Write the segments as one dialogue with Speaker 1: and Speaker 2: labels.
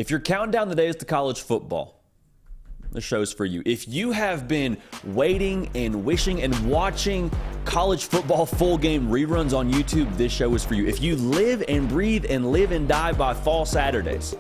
Speaker 1: If you're counting down the days to college football, the show's for you. If you have been waiting and wishing and watching college football full game reruns on YouTube, this show is for you. If you live and breathe and live and die by fall Saturdays,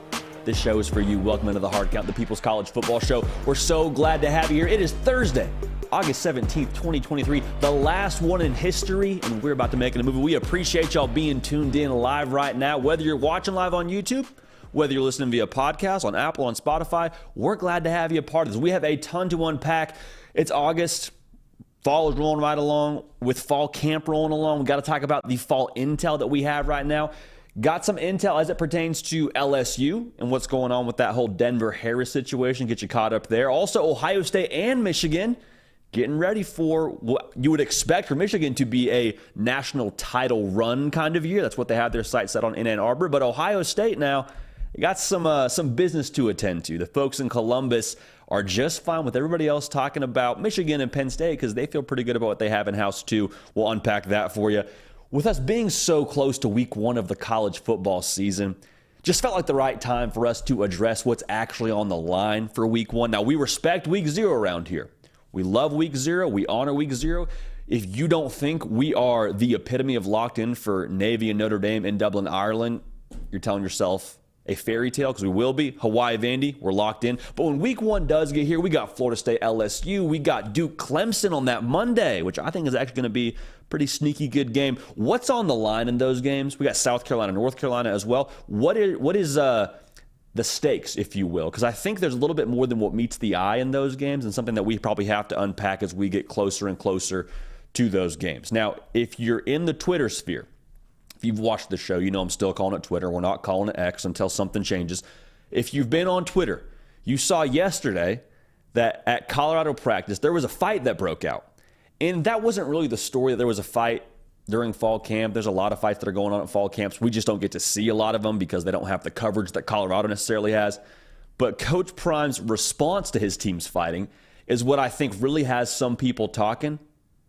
Speaker 1: this show is for you. Welcome into the Hard Count, the People's College Football Show. We're so glad to have you here. It is Thursday, August 17th, 2023, the last one in history, and we're about to make it a movie. We appreciate y'all being tuned in live right now, whether you're watching live on YouTube, whether you're listening via podcast on Apple, on Spotify. We're glad to have you a part of this. We have a ton to unpack. It's August. Fall is rolling right along with fall camp rolling along. We got to talk about the fall intel that we have right now. Got some intel as it pertains to LSU and what's going on with that whole Denver-Harris situation. Get you caught up there. Also, Ohio State and Michigan getting ready for what you would expect for Michigan to be a national title run kind of year. That's what they have their sights set on in Ann Arbor. But Ohio State now got some business to attend to. The folks in Columbus are just fine with everybody else talking about Michigan and Penn State because they feel pretty good about what they have in-house too. We'll unpack that for you. With us being so close to week one of the college football season, just felt like the right time for us to address what's actually on the line for week one. Now, we respect week zero around here. We love week zero. We honor week zero. If you don't think we are the epitome of locked in for Navy and Notre Dame in Dublin, Ireland, you're telling yourself a fairy tale, because we will be. Hawaii Vandy, we're locked in. But when week one does get here, we got Florida State LSU. We got Duke Clemson on that Monday, which I think is actually going to be a pretty sneaky good game. What's on the line in those games? We got South Carolina, North Carolina as well. What is the stakes, if you will? Because I think there's a little bit more than what meets the eye in those games, and something that we probably have to unpack as we get closer and closer to those games. Now, if you're in the Twitter sphere, if you've watched the show, you know I'm still calling it Twitter. We're not calling it X until something changes. If you've been on Twitter, you saw yesterday that at Colorado practice, there was a fight that broke out. And that wasn't really the story that there was a fight during fall camp. There's a lot of fights that are going on at fall camps. We just don't get to see a lot of them because they don't have the coverage that Colorado necessarily has. But Coach Prime's response to his team's fighting is what I think really has some people talking.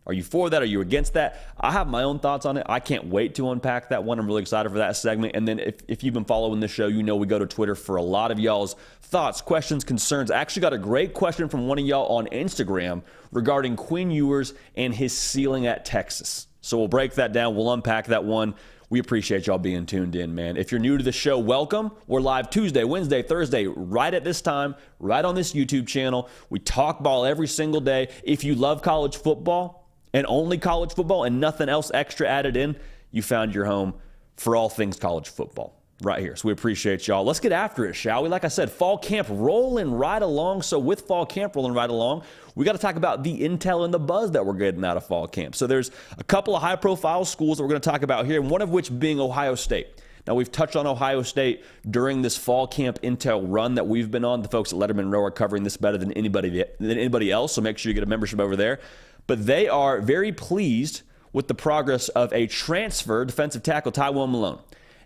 Speaker 1: Are you for that? Are you against that? I have my own thoughts on it. I can't wait to unpack that one. I'm really excited for that segment. And then if you've been following the show, you know we go to Twitter for a lot of y'all's thoughts, questions, concerns. I actually got a great question from one of y'all on Instagram regarding Quinn Ewers and his ceiling at Texas. So we'll break that down. We'll unpack that one. We appreciate y'all being tuned in, man. If you're new to the show, welcome. We're live Tuesday, Wednesday, Thursday, right at this time, right on this YouTube channel. We talk ball every single day. If you love college football, and only college football and nothing else extra added in, you found your home for all things college football right here. So we appreciate y'all. Let's get after it, shall we? Like I said, fall camp rolling right along. So with fall camp rolling right along, we got to talk about the intel and the buzz that we're getting out of fall camp. So there's a couple of high-profile schools that we're going to talk about here, and one of which being Ohio State. Now, we've touched on Ohio State during this fall camp intel run that we've been on. The folks at Letterman Row are covering this better than anybody else, so make sure you get a membership over there. But they are very pleased with the progress of a transfer defensive tackle, Tywone Malone.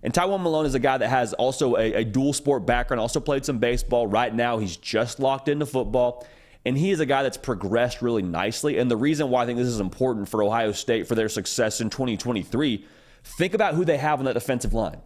Speaker 1: And Tywone Malone is a guy that has also a dual sport background, also played some baseball. Right now, he's just locked into football. And he is a guy that's progressed really nicely. And the reason why I think this is important for Ohio State for their success in 2023, think about who they have on that defensive line.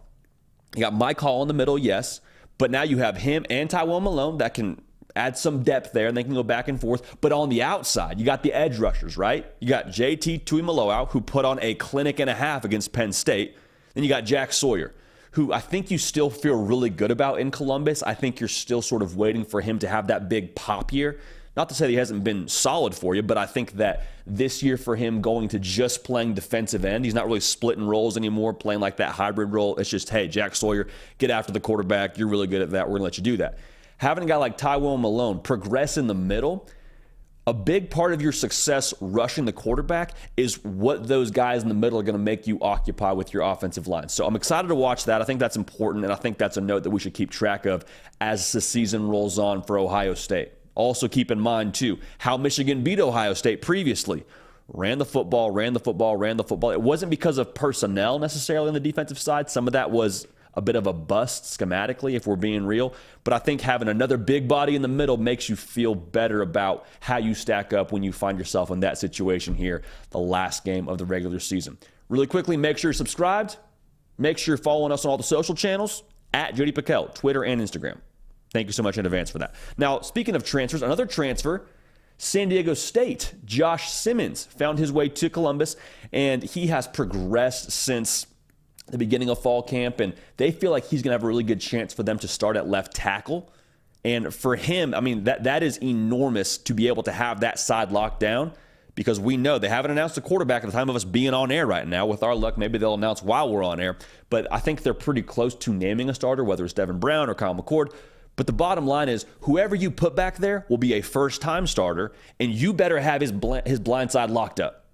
Speaker 1: You got Mike Hall in the middle, yes. But now you have him and Tywone Malone that can add some depth there, and they can go back and forth. But on the outside, you got the edge rushers, right? You got JT Tuimoloau, who put on a clinic and a half against Penn State. Then you got Jack Sawyer, who I think you still feel really good about in Columbus. I think you're still sort of waiting for him to have that big pop year. Not to say that he hasn't been solid for you, but I think that this year for him going to just playing defensive end, he's not really splitting roles anymore, playing like that hybrid role. It's just, hey, Jack Sawyer, get after the quarterback. You're really good at that. We're going to let you do that. Having a guy like Tywone Malone progress in the middle, a big part of your success rushing the quarterback is what those guys in the middle are going to make you occupy with your offensive line. So I'm excited to watch that. I think that's important, and I think that's a note that we should keep track of as the season rolls on for Ohio State. Also keep in mind, too, how Michigan beat Ohio State previously. Ran the football. It wasn't because of personnel necessarily on the defensive side. Some of that was a bit of a bust schematically, if we're being real. But I think having another big body in the middle makes you feel better about how you stack up when you find yourself in that situation here, the last game of the regular season. Really quickly, make sure you're subscribed. Make sure you're following us on all the social channels, at Jody Pickell, Twitter and Instagram. Thank you so much in advance for that. Now, speaking of transfers, another transfer, San Diego State, Josh Simmons found his way to Columbus, and he has progressed since the beginning of fall camp, and they feel like he's going to have a really good chance for them to start at left tackle. And for him, I mean, that is enormous to be able to have that side locked down, because we know they haven't announced a quarterback at the time of us being on air right now. With our luck, maybe they'll announce while we're on air, but I think they're pretty close to naming a starter, whether it's Devin Brown or Kyle McCord. But the bottom line is, whoever you put back there will be a first-time starter, and you better have his blind side locked up.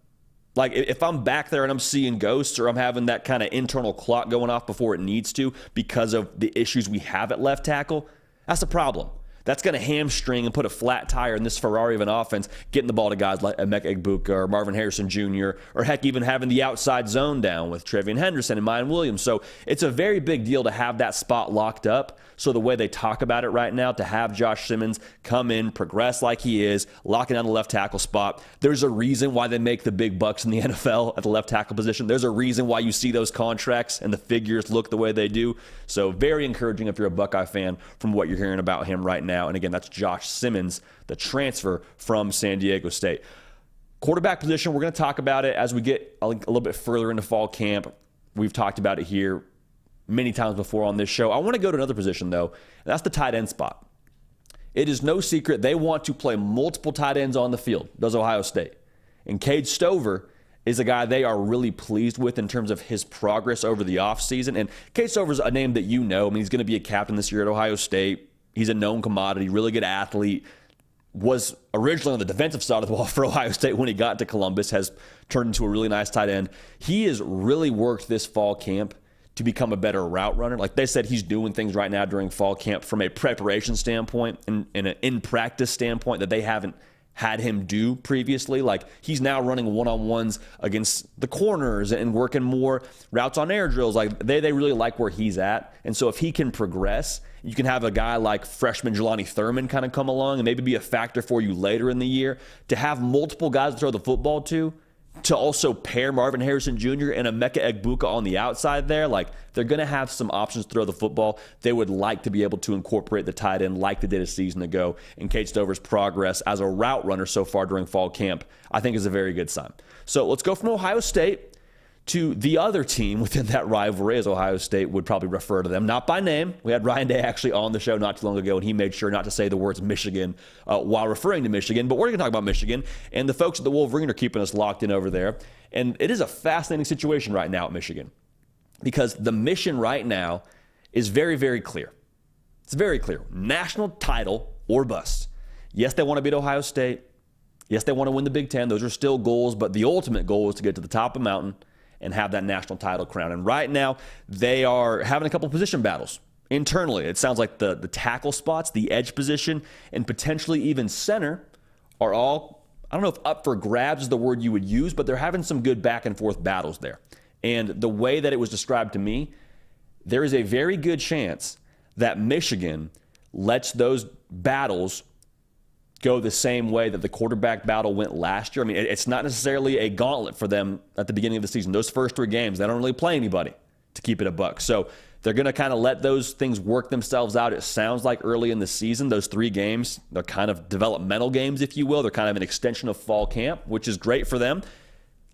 Speaker 1: Like, if I'm back there and I'm seeing ghosts, or I'm having that kind of internal clock going off before it needs to because of the issues we have at left tackle, that's a problem. That's going to hamstring and put a flat tire in this Ferrari of an offense, getting the ball to guys like Emeka Egbuka or Marvin Harrison Jr., or heck, even having the outside zone down with Trevion Henderson and Mayan Williams. So it's a very big deal to have that spot locked up. So the way they talk about it right now, to have Josh Simmons come in, progress like he is, locking down the left tackle spot. There's a reason why they make the big bucks in the NFL at the left tackle position. There's a reason why you see those contracts and the figures look the way they do. So very encouraging if you're a Buckeye fan from what you're hearing about him right now. And again, that's Josh Simmons, the transfer from San Diego State. Quarterback position, we're going to talk about it as we get a little bit further into fall camp. We've talked about it here many times before on this show. I want to go to another position, though, and that's the tight end spot. It is no secret they want to play multiple tight ends on the field, does Ohio State. And Cade Stover is a guy they are really pleased with in terms of his progress over the offseason. And Cade Stover is a name that you know. I mean, he's going to be a captain this year at Ohio State. He's a known commodity, really good athlete. Was originally on the defensive side of the ball for Ohio State when he got to Columbus, has turned into a really nice tight end. He has really worked this fall camp to become a better route runner. Like they said, he's doing things right now during fall camp from a preparation standpoint and an in-practice standpoint that they haven't had him do previously. Like, he's now running one-on-ones against the corners and working more routes on air drills. Like, they really like where he's at. And so if he can progress, you can have a guy like freshman Jelani Thurman kind of come along and maybe be a factor for you later in the year. To have multiple guys to throw the football to also pair Marvin Harrison Jr. and Emeka Egbuka on the outside there, like, they're going to have some options to throw the football. They would like to be able to incorporate the tight end like they did a season ago. And Cade Stover's progress as a route runner so far during fall camp, I think, is a very good sign. So let's go from Ohio State to the other team within that rivalry, as Ohio State would probably refer to them, not by name. We had Ryan Day actually on the show not too long ago, and he made sure not to say the words Michigan while referring to Michigan. But we're going to talk about Michigan, and the folks at the Wolverine are keeping us locked in over there. And it is a fascinating situation right now at Michigan, because the mission right now is very, very clear. It's very clear. National title or bust. Yes, they want to beat Ohio State. Yes, they want to win the Big Ten. Those are still goals, but the ultimate goal is to get to the top of the mountain and have that national title crown. And right now, they are having a couple position battles internally. It sounds like the tackle spots, the edge position, and potentially even center are all, I don't know if up for grabs is the word you would use, but they're having some good back and forth battles there. And the way that it was described to me, there is a very good chance that Michigan lets those battles go the same way that the quarterback battle went last year. I mean, it's not necessarily a gauntlet for them at the beginning of the season. Those first 3 games, they don't really play anybody, to keep it a buck. So they're going to kind of let those things work themselves out. It sounds like early in the season, those 3 games, they're kind of developmental games, if you will. They're kind of an extension of fall camp, which is great for them.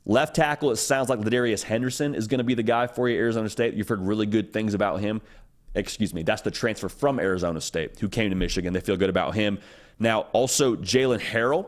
Speaker 1: Left tackle, it sounds like Ladarius Henderson is going to be the guy for you, Arizona State. You've heard really good things about him. Excuse me, that's the transfer from Arizona State who came to Michigan. They feel good about him. Now, also Jalen Harrell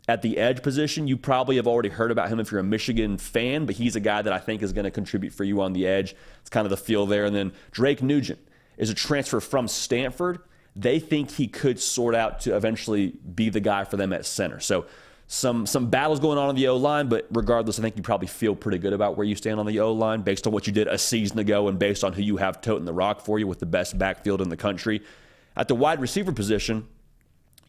Speaker 1: at the edge position. You probably have already heard about him if you're a Michigan fan, but he's a guy that I think is going to contribute for you on the edge. It's kind of the feel there. And then Drake Nugent is a transfer from Stanford. They think he could sort out to eventually be the guy for them at center. So some battles going on the O-line, but regardless, I think you probably feel pretty good about where you stand on the O-line based on what you did a season ago and based on who you have toting the rock for you with the best backfield in the country. At the wide receiver position,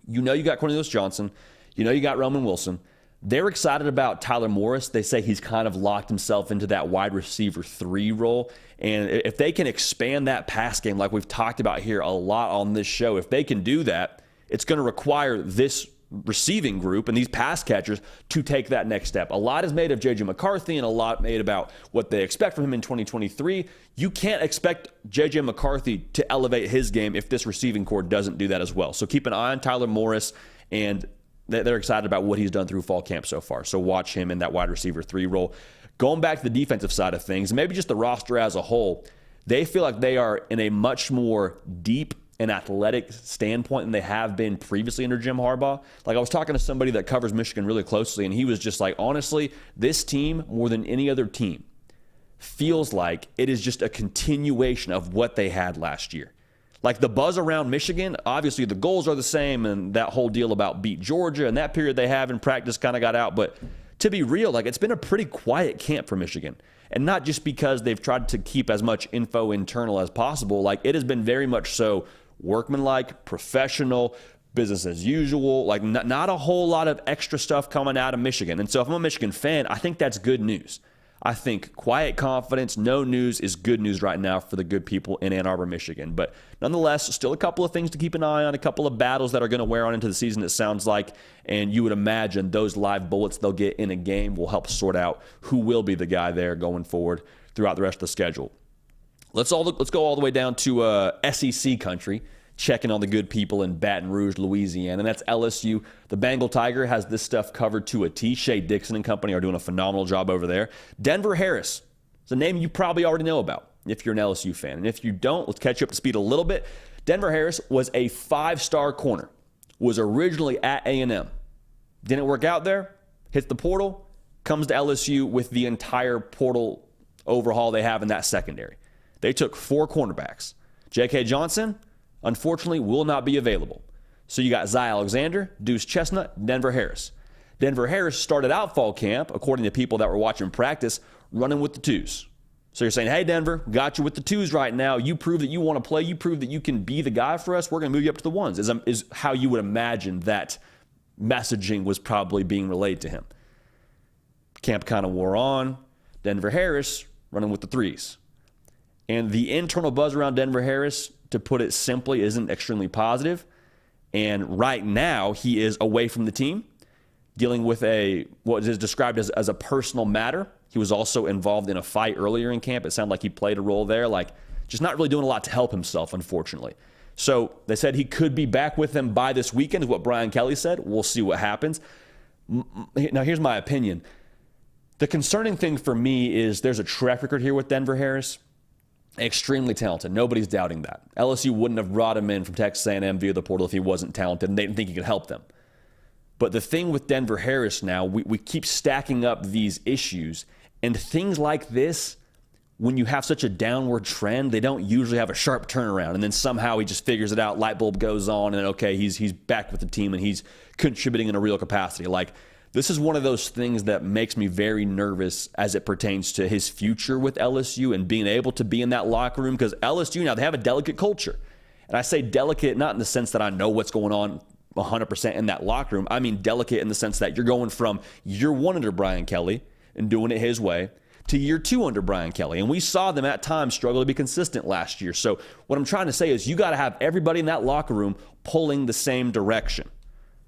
Speaker 1: you know you got Cornelius Johnson. You know you got Roman Wilson. They're excited about Tyler Morris. They say he's kind of locked himself into that wide receiver 3 role. And if they can expand that pass game like we've talked about here a lot on this show, if they can do that, it's going to require this receiving group and these pass catchers to take that next step. A lot is made of J.J. McCarthy and a lot made about what they expect from him in 2023. You can't expect J.J. McCarthy to elevate his game if this receiving core doesn't do that as well. So keep an eye on Tyler Morris, and they're excited about what he's done through fall camp so far. So watch him in that wide receiver 3 role. Going back to the defensive side of things, maybe just the roster as a whole, they feel like they are in a much more deep and athletic standpoint than they have been previously under Jim Harbaugh. Like, I was talking to somebody that covers Michigan really closely, and he was just like, honestly, this team, more than any other team, feels like it is just a continuation of what they had last year. Like, the buzz around Michigan, obviously the goals are the same, and that whole deal about beat Georgia and that period they have in practice kind of got out. But to be real, like, it's been a pretty quiet camp for Michigan. And not just because they've tried to keep as much info internal as possible. Like, it has been very much so workmanlike, professional, business as usual, like not a whole lot of extra stuff coming out of Michigan. And so if I'm a Michigan fan, I think that's good news. I think quiet confidence, no news is good news right now for the good people in Ann Arbor, Michigan. But nonetheless, still a couple of things to keep an eye on, a couple of battles that are going to wear on into the season, it sounds like. And you would imagine those live bullets they'll get in a game will help sort out who will be the guy there going forward throughout the rest of the schedule. Let's go all the way down to SEC country, checking on the good people in Baton Rouge, Louisiana, and that's LSU. The Bengal Tiger has this stuff covered to a T. Shea Dixon and company are doing a phenomenal job over there. Denver Harris is a name you probably already know about if you're an LSU fan. And if you don't, let's catch you up to speed a little bit. Denver Harris was a 5-star corner, was originally at A&M. Didn't work out there, hits the portal, comes to LSU with the entire portal overhaul they have in that secondary. They took 4 cornerbacks. J.K. Johnson, unfortunately, will not be available. So you got Zy Alexander, Deuce Chestnut, Denver Harris. Denver Harris started out fall camp, according to people that were watching practice, running with the 2s. So you're saying, hey, Denver, got you with the 2s right now. You prove that you want to play. You prove that you can be the guy for us. We're going to move you up to the 1s, is how you would imagine that messaging was probably being relayed to him. Camp kind of wore on. Denver Harris running with the 3s. And the internal buzz around Denver Harris, to put it simply, isn't extremely positive. And right now, he is away from the team, dealing with what is described as a personal matter. He was also involved in a fight earlier in camp. It sounded like he played a role there, like just not really doing a lot to help himself, unfortunately. So they said he could be back with them by this weekend, is what Brian Kelly said. We'll see what happens. Now, here's my opinion. The concerning thing for me is there's a track record here with Denver Harris. Extremely talented. Nobody's doubting that. LSU wouldn't have brought him in from Texas A&M via the portal if he wasn't talented, and they didn't think he could help them. But the thing with Denver Harris now, we keep stacking up these issues, and things like this, when you have such a downward trend, they don't usually have a sharp turnaround, and then somehow he just figures it out, light bulb goes on, and okay, he's back with the team, and he's contributing in a real capacity. Like, this is one of those things that makes me very nervous as it pertains to his future with LSU and being able to be in that locker room, because LSU now, they have a delicate culture. And I say delicate not in the sense that I know what's going on 100% in that locker room. I mean delicate in the sense that you're going from year 1 under Brian Kelly and doing it his way to year 2 under Brian Kelly. And we saw them at times struggle to be consistent last year. So what I'm trying to say is you got to have everybody in that locker room pulling the same direction.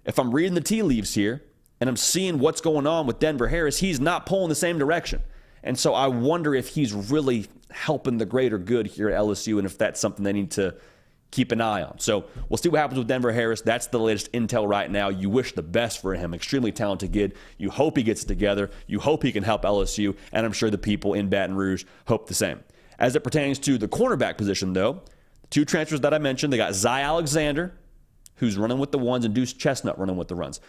Speaker 1: If I'm reading the tea leaves here, and I'm seeing what's going on with Denver Harris, he's not pulling the same direction. And so I wonder if he's really helping the greater good here at LSU and if that's something they need to keep an eye on. So we'll see what happens with Denver Harris. That's the latest intel right now. You wish the best for him. Extremely talented kid. You hope he gets it together. You hope he can help LSU. And I'm sure the people in Baton Rouge hope the same. As it pertains to the cornerback position, though, the 2 transfers that I mentioned, they got Zy Alexander, who's running with the 1s, and Deuce Chestnut running with the runs.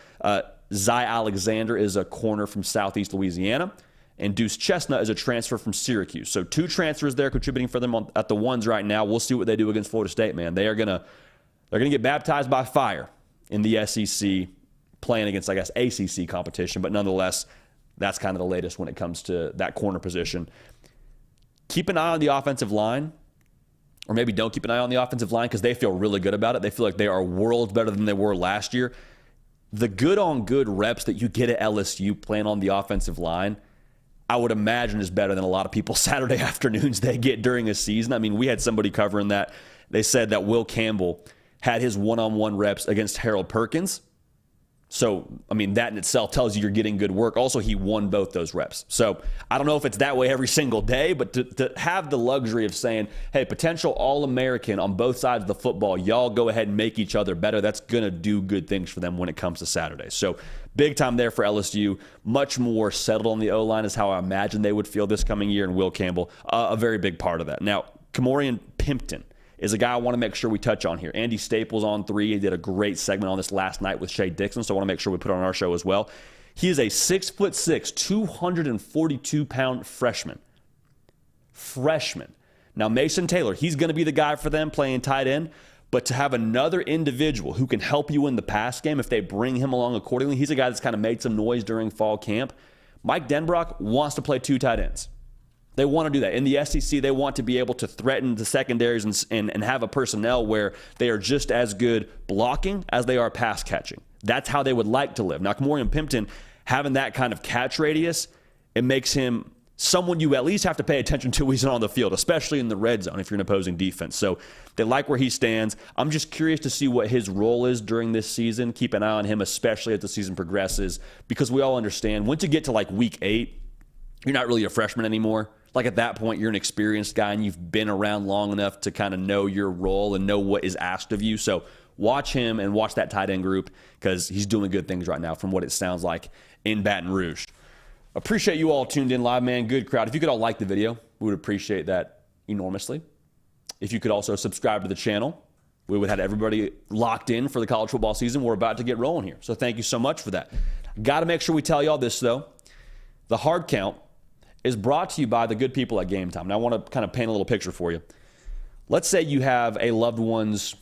Speaker 1: Zy Alexander is a corner from Southeast Louisiana, and Deuce Chestnut is a transfer from Syracuse. So 2 transfers there contributing for them at the 1s right now. We'll see what they do against Florida State, man. They're gonna get baptized by fire in the SEC, playing against, I guess, ACC competition. But nonetheless, that's kind of the latest when it comes to that corner position. Keep an eye on the offensive line. Or maybe don't keep an eye on the offensive line because they feel really good about it. They feel like they are worlds better than they were last year. The good-on-good reps that you get at LSU playing on the offensive line, I would imagine is better than a lot of people's Saturday afternoons they get during a season. I mean, we had somebody covering that. They said that Will Campbell had his one-on-one reps against Harold Perkins. So, I mean, that in itself tells you you're getting good work. Also, he won both those reps. So, I don't know if it's that way every single day, but to have the luxury of saying, hey, potential All-American on both sides of the football, y'all go ahead and make each other better, that's going to do good things for them when it comes to Saturday. So, big time there for LSU. Much more settled on the O-line is how I imagine they would feel this coming year, and Will Campbell, a very big part of that. Now, Kamorian Pimpton is a guy I want to make sure we touch on here. Andy Staples on 3. He did a great segment on this last night with Shea Dixon, so I want to make sure we put it on our show as well. He is a 6'6", 242-pound freshman. Now, Mason Taylor, he's going to be the guy for them playing tight end, but to have another individual who can help you in the pass game if they bring him along accordingly, he's a guy that's kind of made some noise during fall camp. Mike Denbrock wants to play 2 tight ends. They want to do that. In the SEC, they want to be able to threaten the secondaries and have a personnel where they are just as good blocking as they are pass catching. That's how they would like to live. Now, Kamorian Pimpton, having that kind of catch radius, it makes him someone you at least have to pay attention to when he's on the field, especially in the red zone if you're an opposing defense. So they like where he stands. I'm just curious to see what his role is during this season. Keep an eye on him, especially as the season progresses, because we all understand once you get to like week 8, you're not really a freshman anymore. Like at that point, you're an experienced guy and you've been around long enough to kind of know your role and know what is asked of you. So watch him and watch that tight end group because he's doing good things right now from what it sounds like in Baton Rouge. Appreciate you all tuned in live, man. Good crowd. If you could all like the video, we would appreciate that enormously. If you could also subscribe to the channel, we would have everybody locked in for the college football season. We're about to get rolling here. So thank you so much for that. Got to make sure we tell y'all this, though. The hard count is brought to you by the good people at Game Time. Now, I want to kind of paint a little picture for you. Let's say you have a loved one's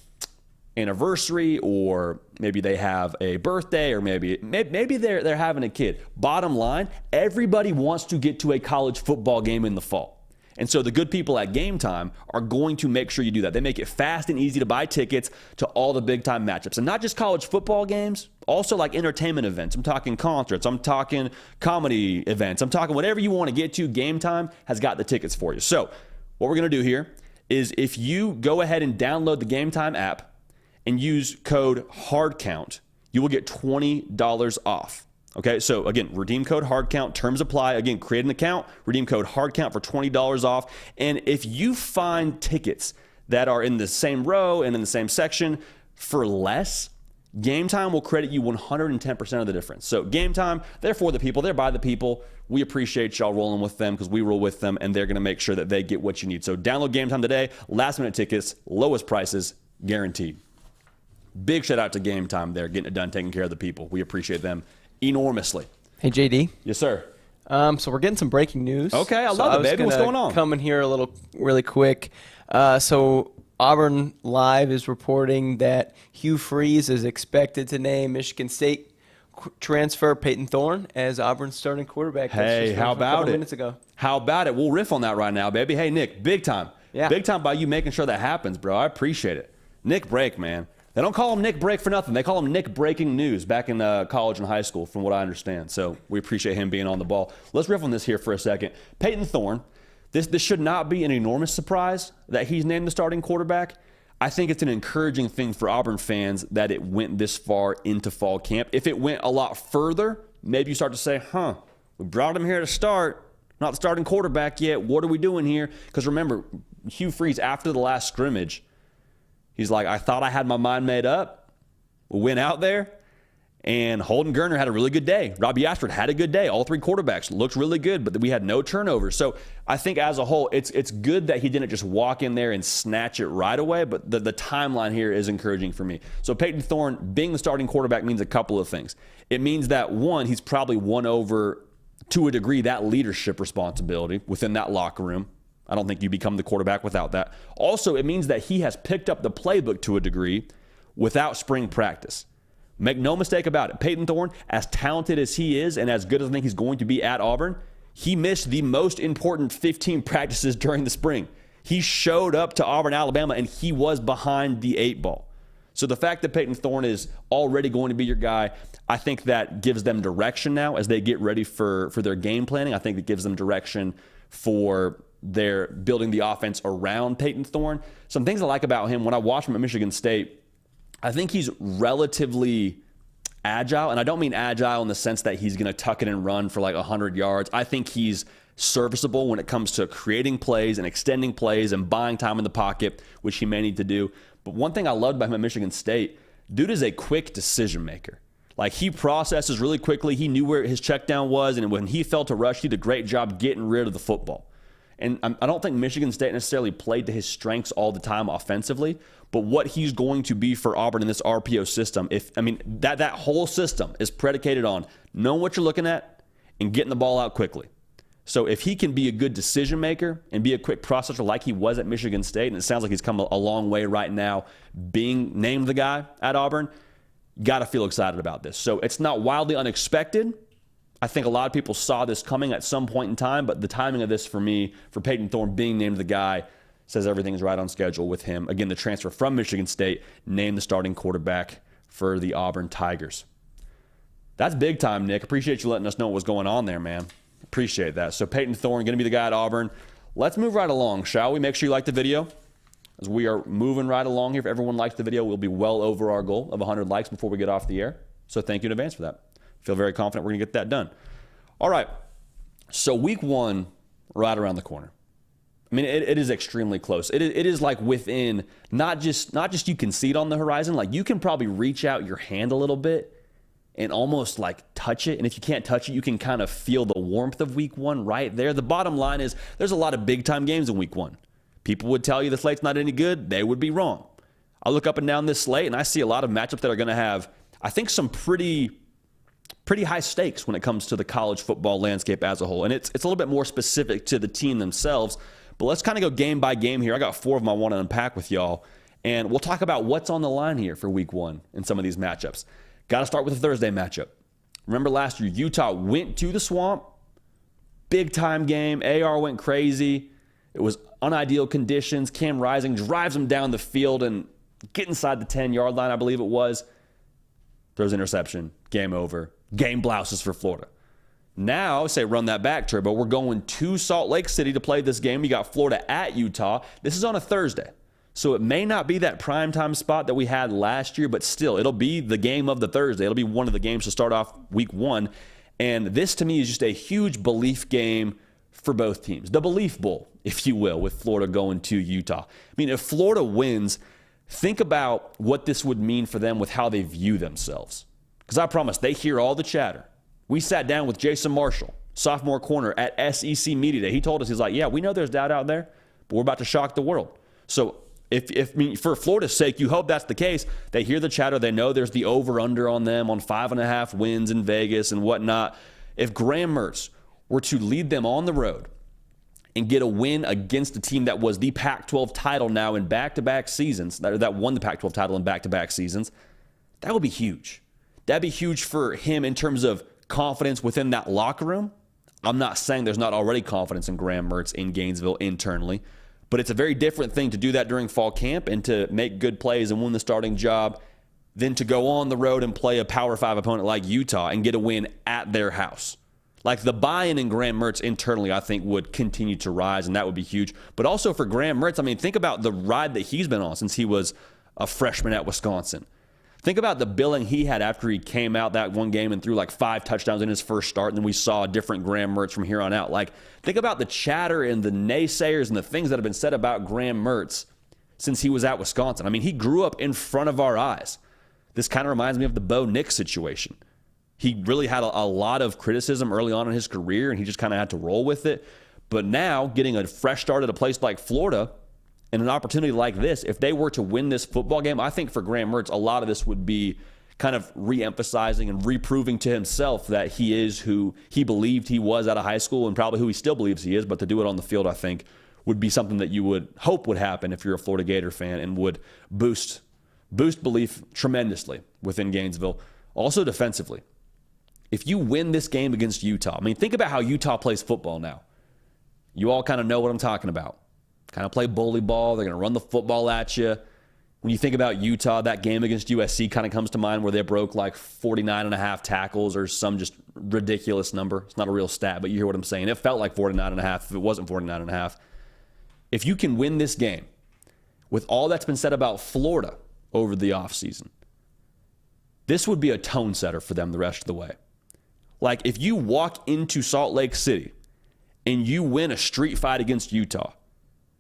Speaker 1: anniversary, or maybe they have a birthday, or maybe they're having a kid. Bottom line, everybody wants to get to a college football game in the fall. And so the good people at Game Time are going to make sure you do that. They make it fast and easy to buy tickets to all the big-time matchups. And not just college football games, also like entertainment events. I'm talking concerts. I'm talking comedy events. I'm talking whatever you want to get to. Game Time has got the tickets for you. So what we're going to do here is if you go ahead and download the Game Time app and use code HARDCOUNT, you will get $20 off. Okay, so again, redeem code HARDCOUNT, terms apply. Again, create an account, redeem code HARDCOUNT for $20 off. And if you find tickets that are in the same row and in the same section for less, Game Time will credit you 110% of the difference. So Game Time, they're for the people, they're by the people. We appreciate y'all rolling with them because we roll with them, and they're going to make sure that they get what you need. So download Game Time today. Last minute tickets, lowest prices, guaranteed. Big shout out to Game Time there, getting it done, taking care of the people. We appreciate them enormously.
Speaker 2: Hey, JD.
Speaker 1: Yes, sir.
Speaker 2: So we're getting some breaking news.
Speaker 1: Okay, I love it, baby. What's going on?
Speaker 2: Come in here really quick. So Auburn Live is reporting that Hugh Freeze is expected to name Michigan State transfer Peyton Thorne as Auburn's starting quarterback.
Speaker 1: Hey, how about it?
Speaker 2: Minutes ago.
Speaker 1: How about it? We'll riff on that right now, baby. Hey, Nick, big time.
Speaker 2: Yeah.
Speaker 1: Big time by you making sure that happens, bro. I appreciate it. Nick Brake, man. They don't call him Nick Brake for nothing. They call him Nick Breaking News back in college and high school, from what I understand. So we appreciate him being on the ball. Let's riff on this here for a second. Peyton Thorne, this should not be an enormous surprise that he's named the starting quarterback. I think it's an encouraging thing for Auburn fans that it went this far into fall camp. If it went a lot further, maybe you start to say, we brought him here to start. Not the starting quarterback yet. What are we doing here? Because remember, Hugh Freeze, after the last scrimmage, he's like, I thought I had my mind made up. We went out there, and Holden Geriner had a really good day. Robbie Ashford had a good day. All 3 quarterbacks looked really good, but we had no turnovers. So I think as a whole, it's good that he didn't just walk in there and snatch it right away, but the timeline here is encouraging for me. So Peyton Thorne being the starting quarterback means a couple of things. It means that, one, he's probably won over, to a degree, that leadership responsibility within that locker room. I don't think you become the quarterback without that. Also, it means that he has picked up the playbook to a degree without spring practice. Make no mistake about it. Peyton Thorne, as talented as he is and as good as I think he's going to be at Auburn, he missed the most important 15 practices during the spring. He showed up to Auburn, Alabama, and he was behind the 8 ball. So the fact that Peyton Thorne is already going to be your guy, I think that gives them direction now as they get ready for their game planning. I think it gives them direction for they're building the offense around Peyton Thorne. Some things I like about him, when I watch him at Michigan State, I think he's relatively agile. And I don't mean agile in the sense that he's going to tuck it and run for like 100 yards. I think he's serviceable when it comes to creating plays and extending plays and buying time in the pocket, which he may need to do. But one thing I loved about him at Michigan State, dude is a quick decision maker. Like, he processes really quickly. He knew where his check down was, and when he felt a rush, he did a great job getting rid of the football. And I don't think Michigan State necessarily played to his strengths all the time offensively, but what he's going to be for Auburn in this RPO system, that whole system is predicated on knowing what you're looking at and getting the ball out quickly. So if he can be a good decision maker and be a quick processor like he was at Michigan State, and it sounds like he's come a long way right now being named the guy at Auburn, got to feel excited about this. So it's not wildly unexpected. I think a lot of people saw this coming at some point in time, but the timing of this for me, for Peyton Thorne being named the guy, says everything's right on schedule with him. Again, the transfer from Michigan State, named the starting quarterback for the Auburn Tigers. That's big time, Nick. Appreciate you letting us know what was going on there, man. Appreciate that. So Peyton Thorne going to be the guy at Auburn. Let's move right along, shall we? Make sure you like the video, as we are moving right along here. If everyone likes the video, we'll be well over our goal of 100 likes before we get off the air. So thank you in advance for that. Feel very confident we're going to get that done. All right. So week 1, right around the corner. I mean, it is extremely close. It is like within, not just you can see it on the horizon. Like, you can probably reach out your hand a little bit and almost like touch it. And if you can't touch it, you can kind of feel the warmth of week 1 right there. The bottom line is there's a lot of big time games in week 1. People would tell you the slate's not any good. They would be wrong. I look up and down this slate and I see a lot of matchups that are going to have, I think, some pretty high stakes when it comes to the college football landscape as a whole. And it's a little bit more specific to the team themselves. But let's kind of go game by game here. I got 4 of them I want to unpack with y'all. And we'll talk about what's on the line here for week 1 in some of these matchups. Got to start with the Thursday matchup. Remember last year, Utah went to the Swamp. Big time game. AR went crazy. It was unideal conditions. Cam Rising drives him down the field and get inside the 10-yard line, I believe it was. Throws interception. Game over. Game blouses for Florida. Now, say run that back, Turbo. We're going to Salt Lake City to play this game. You got Florida at Utah. This is on a Thursday. So it may not be that primetime spot that we had last year, but still, it'll be the game of the Thursday. It'll be one of the games to start off week 1. And this, to me, is just a huge belief game for both teams. The Belief Bowl, if you will, with Florida going to Utah. I mean, if Florida wins, think about what this would mean for them with how they view themselves. Because I promise, they hear all the chatter. We sat down with Jason Marshall, sophomore corner at SEC Media Day. He told us, he's like, yeah, we know there's doubt out there, but we're about to shock the world. So for Florida's sake, you hope that's the case. They hear the chatter. They know there's the over-under on them on 5.5 wins in Vegas and whatnot. If Graham Mertz were to lead them on the road and get a win against a team that was the Pac-12 title now in back-to-back seasons, that won the Pac-12 title in back-to-back seasons, that would be huge. That'd be huge for him in terms of confidence within that locker room. I'm not saying there's not already confidence in Graham Mertz in Gainesville internally, but it's a very different thing to do that during fall camp and to make good plays and win the starting job than to go on the road and play a Power 5 opponent like Utah and get a win at their house. Like, the buy-in in Graham Mertz internally, I think, would continue to rise, and that would be huge. But also for Graham Mertz, I mean, think about the ride that he's been on since he was a freshman at Wisconsin. Think about the billing he had after he came out that one game and threw like 5 touchdowns in his first start, and then we saw a different Graham Mertz from here on out. Like, think about the chatter and the naysayers and the things that have been said about Graham Mertz since he was at Wisconsin. I mean, he grew up in front of our eyes. This kind of reminds me of the Bo Nix situation. He really had a lot of criticism early on in his career, and he just kind of had to roll with it. But now, getting a fresh start at a place like Florida, and an opportunity like this, if they were to win this football game, I think for Graham Mertz, a lot of this would be kind of re-emphasizing and reproving to himself that he is who he believed he was out of high school and probably who he still believes he is. But to do it on the field, I think, would be something that you would hope would happen if you're a Florida Gator fan and would boost belief tremendously within Gainesville. Also defensively, if you win this game against Utah, I mean, think about how Utah plays football now. You all kind of know what I'm talking about. Kind of play bully ball. They're going to run the football at you. When you think about Utah, that game against USC kind of comes to mind where they broke like 49.5 tackles or some just ridiculous number. It's not a real stat, but you hear what I'm saying. It felt like 49.5 if it wasn't 49.5. If you can win this game with all that's been said about Florida over the offseason, this would be a tone setter for them the rest of the way. Like, if you walk into Salt Lake City and you win a street fight against Utah,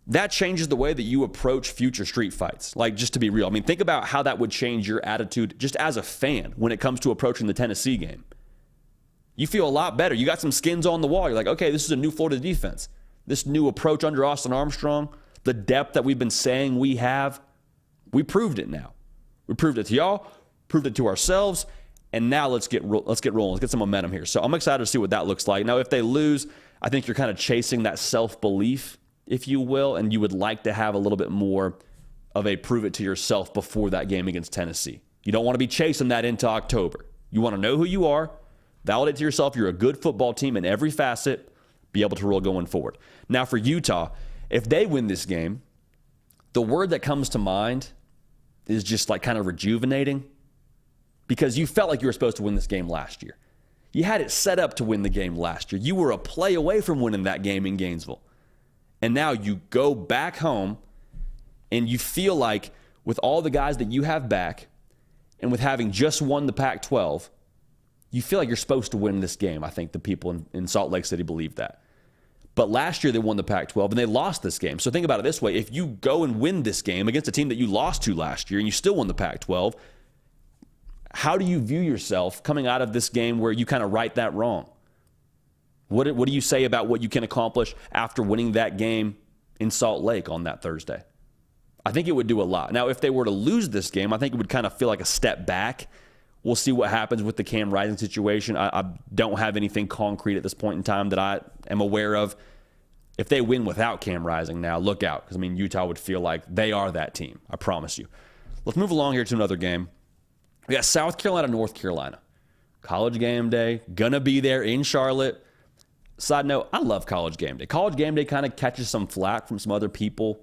Speaker 1: that changes the way that you approach future street fights. Like, just to be real. I mean, think about how that would change your attitude just as a fan when it comes to approaching the Tennessee game. You feel a lot better. You got some skins on the wall. You're like, okay, this is a new Florida defense. This new approach under Austin Armstrong, the depth that we've been saying we have, we proved it now. We proved it to y'all, proved it to ourselves, and now let's get rolling. Let's get some momentum here. So I'm excited to see what that looks like. Now, if they lose, I think you're kind of chasing that self-belief, if you will, and you would like to have a little bit more of a prove it to yourself before that game against Tennessee. You don't want to be chasing that into October. You want to know who you are, validate to yourself you're a good football team in every facet, be able to roll going forward. Now, for Utah, if they win this game, the word that comes to mind is just like kind of rejuvenating, because you felt like you were supposed to win this game last year. You had it set up to win the game last year. You were a play away from winning that game in Gainesville. And now you go back home and you feel like with all the guys that you have back and with having just won the Pac-12, you feel like you're supposed to win this game. I think the people in Salt Lake City believe that. But last year they won the Pac-12 and they lost this game. So think about it this way. If you go and win this game against a team that you lost to last year and you still won the Pac-12, how do you view yourself coming out of this game where you kind of right that wrong? What do you say about what you can accomplish after winning that game in Salt Lake on that Thursday? I think it would do a lot. Now, if they were to lose this game, I think it would kind of feel like a step back. We'll see what happens with the Cam Rising situation. I don't have anything concrete at this point in time that I am aware of. If they win without Cam Rising now, look out. Because, I mean, Utah would feel like they are that team. I promise you. Let's move along here to another game. We got South Carolina, North Carolina. College game day. Gonna be there in Charlotte. Side note, I love College game day. College game day kind of catches some flack from some other people.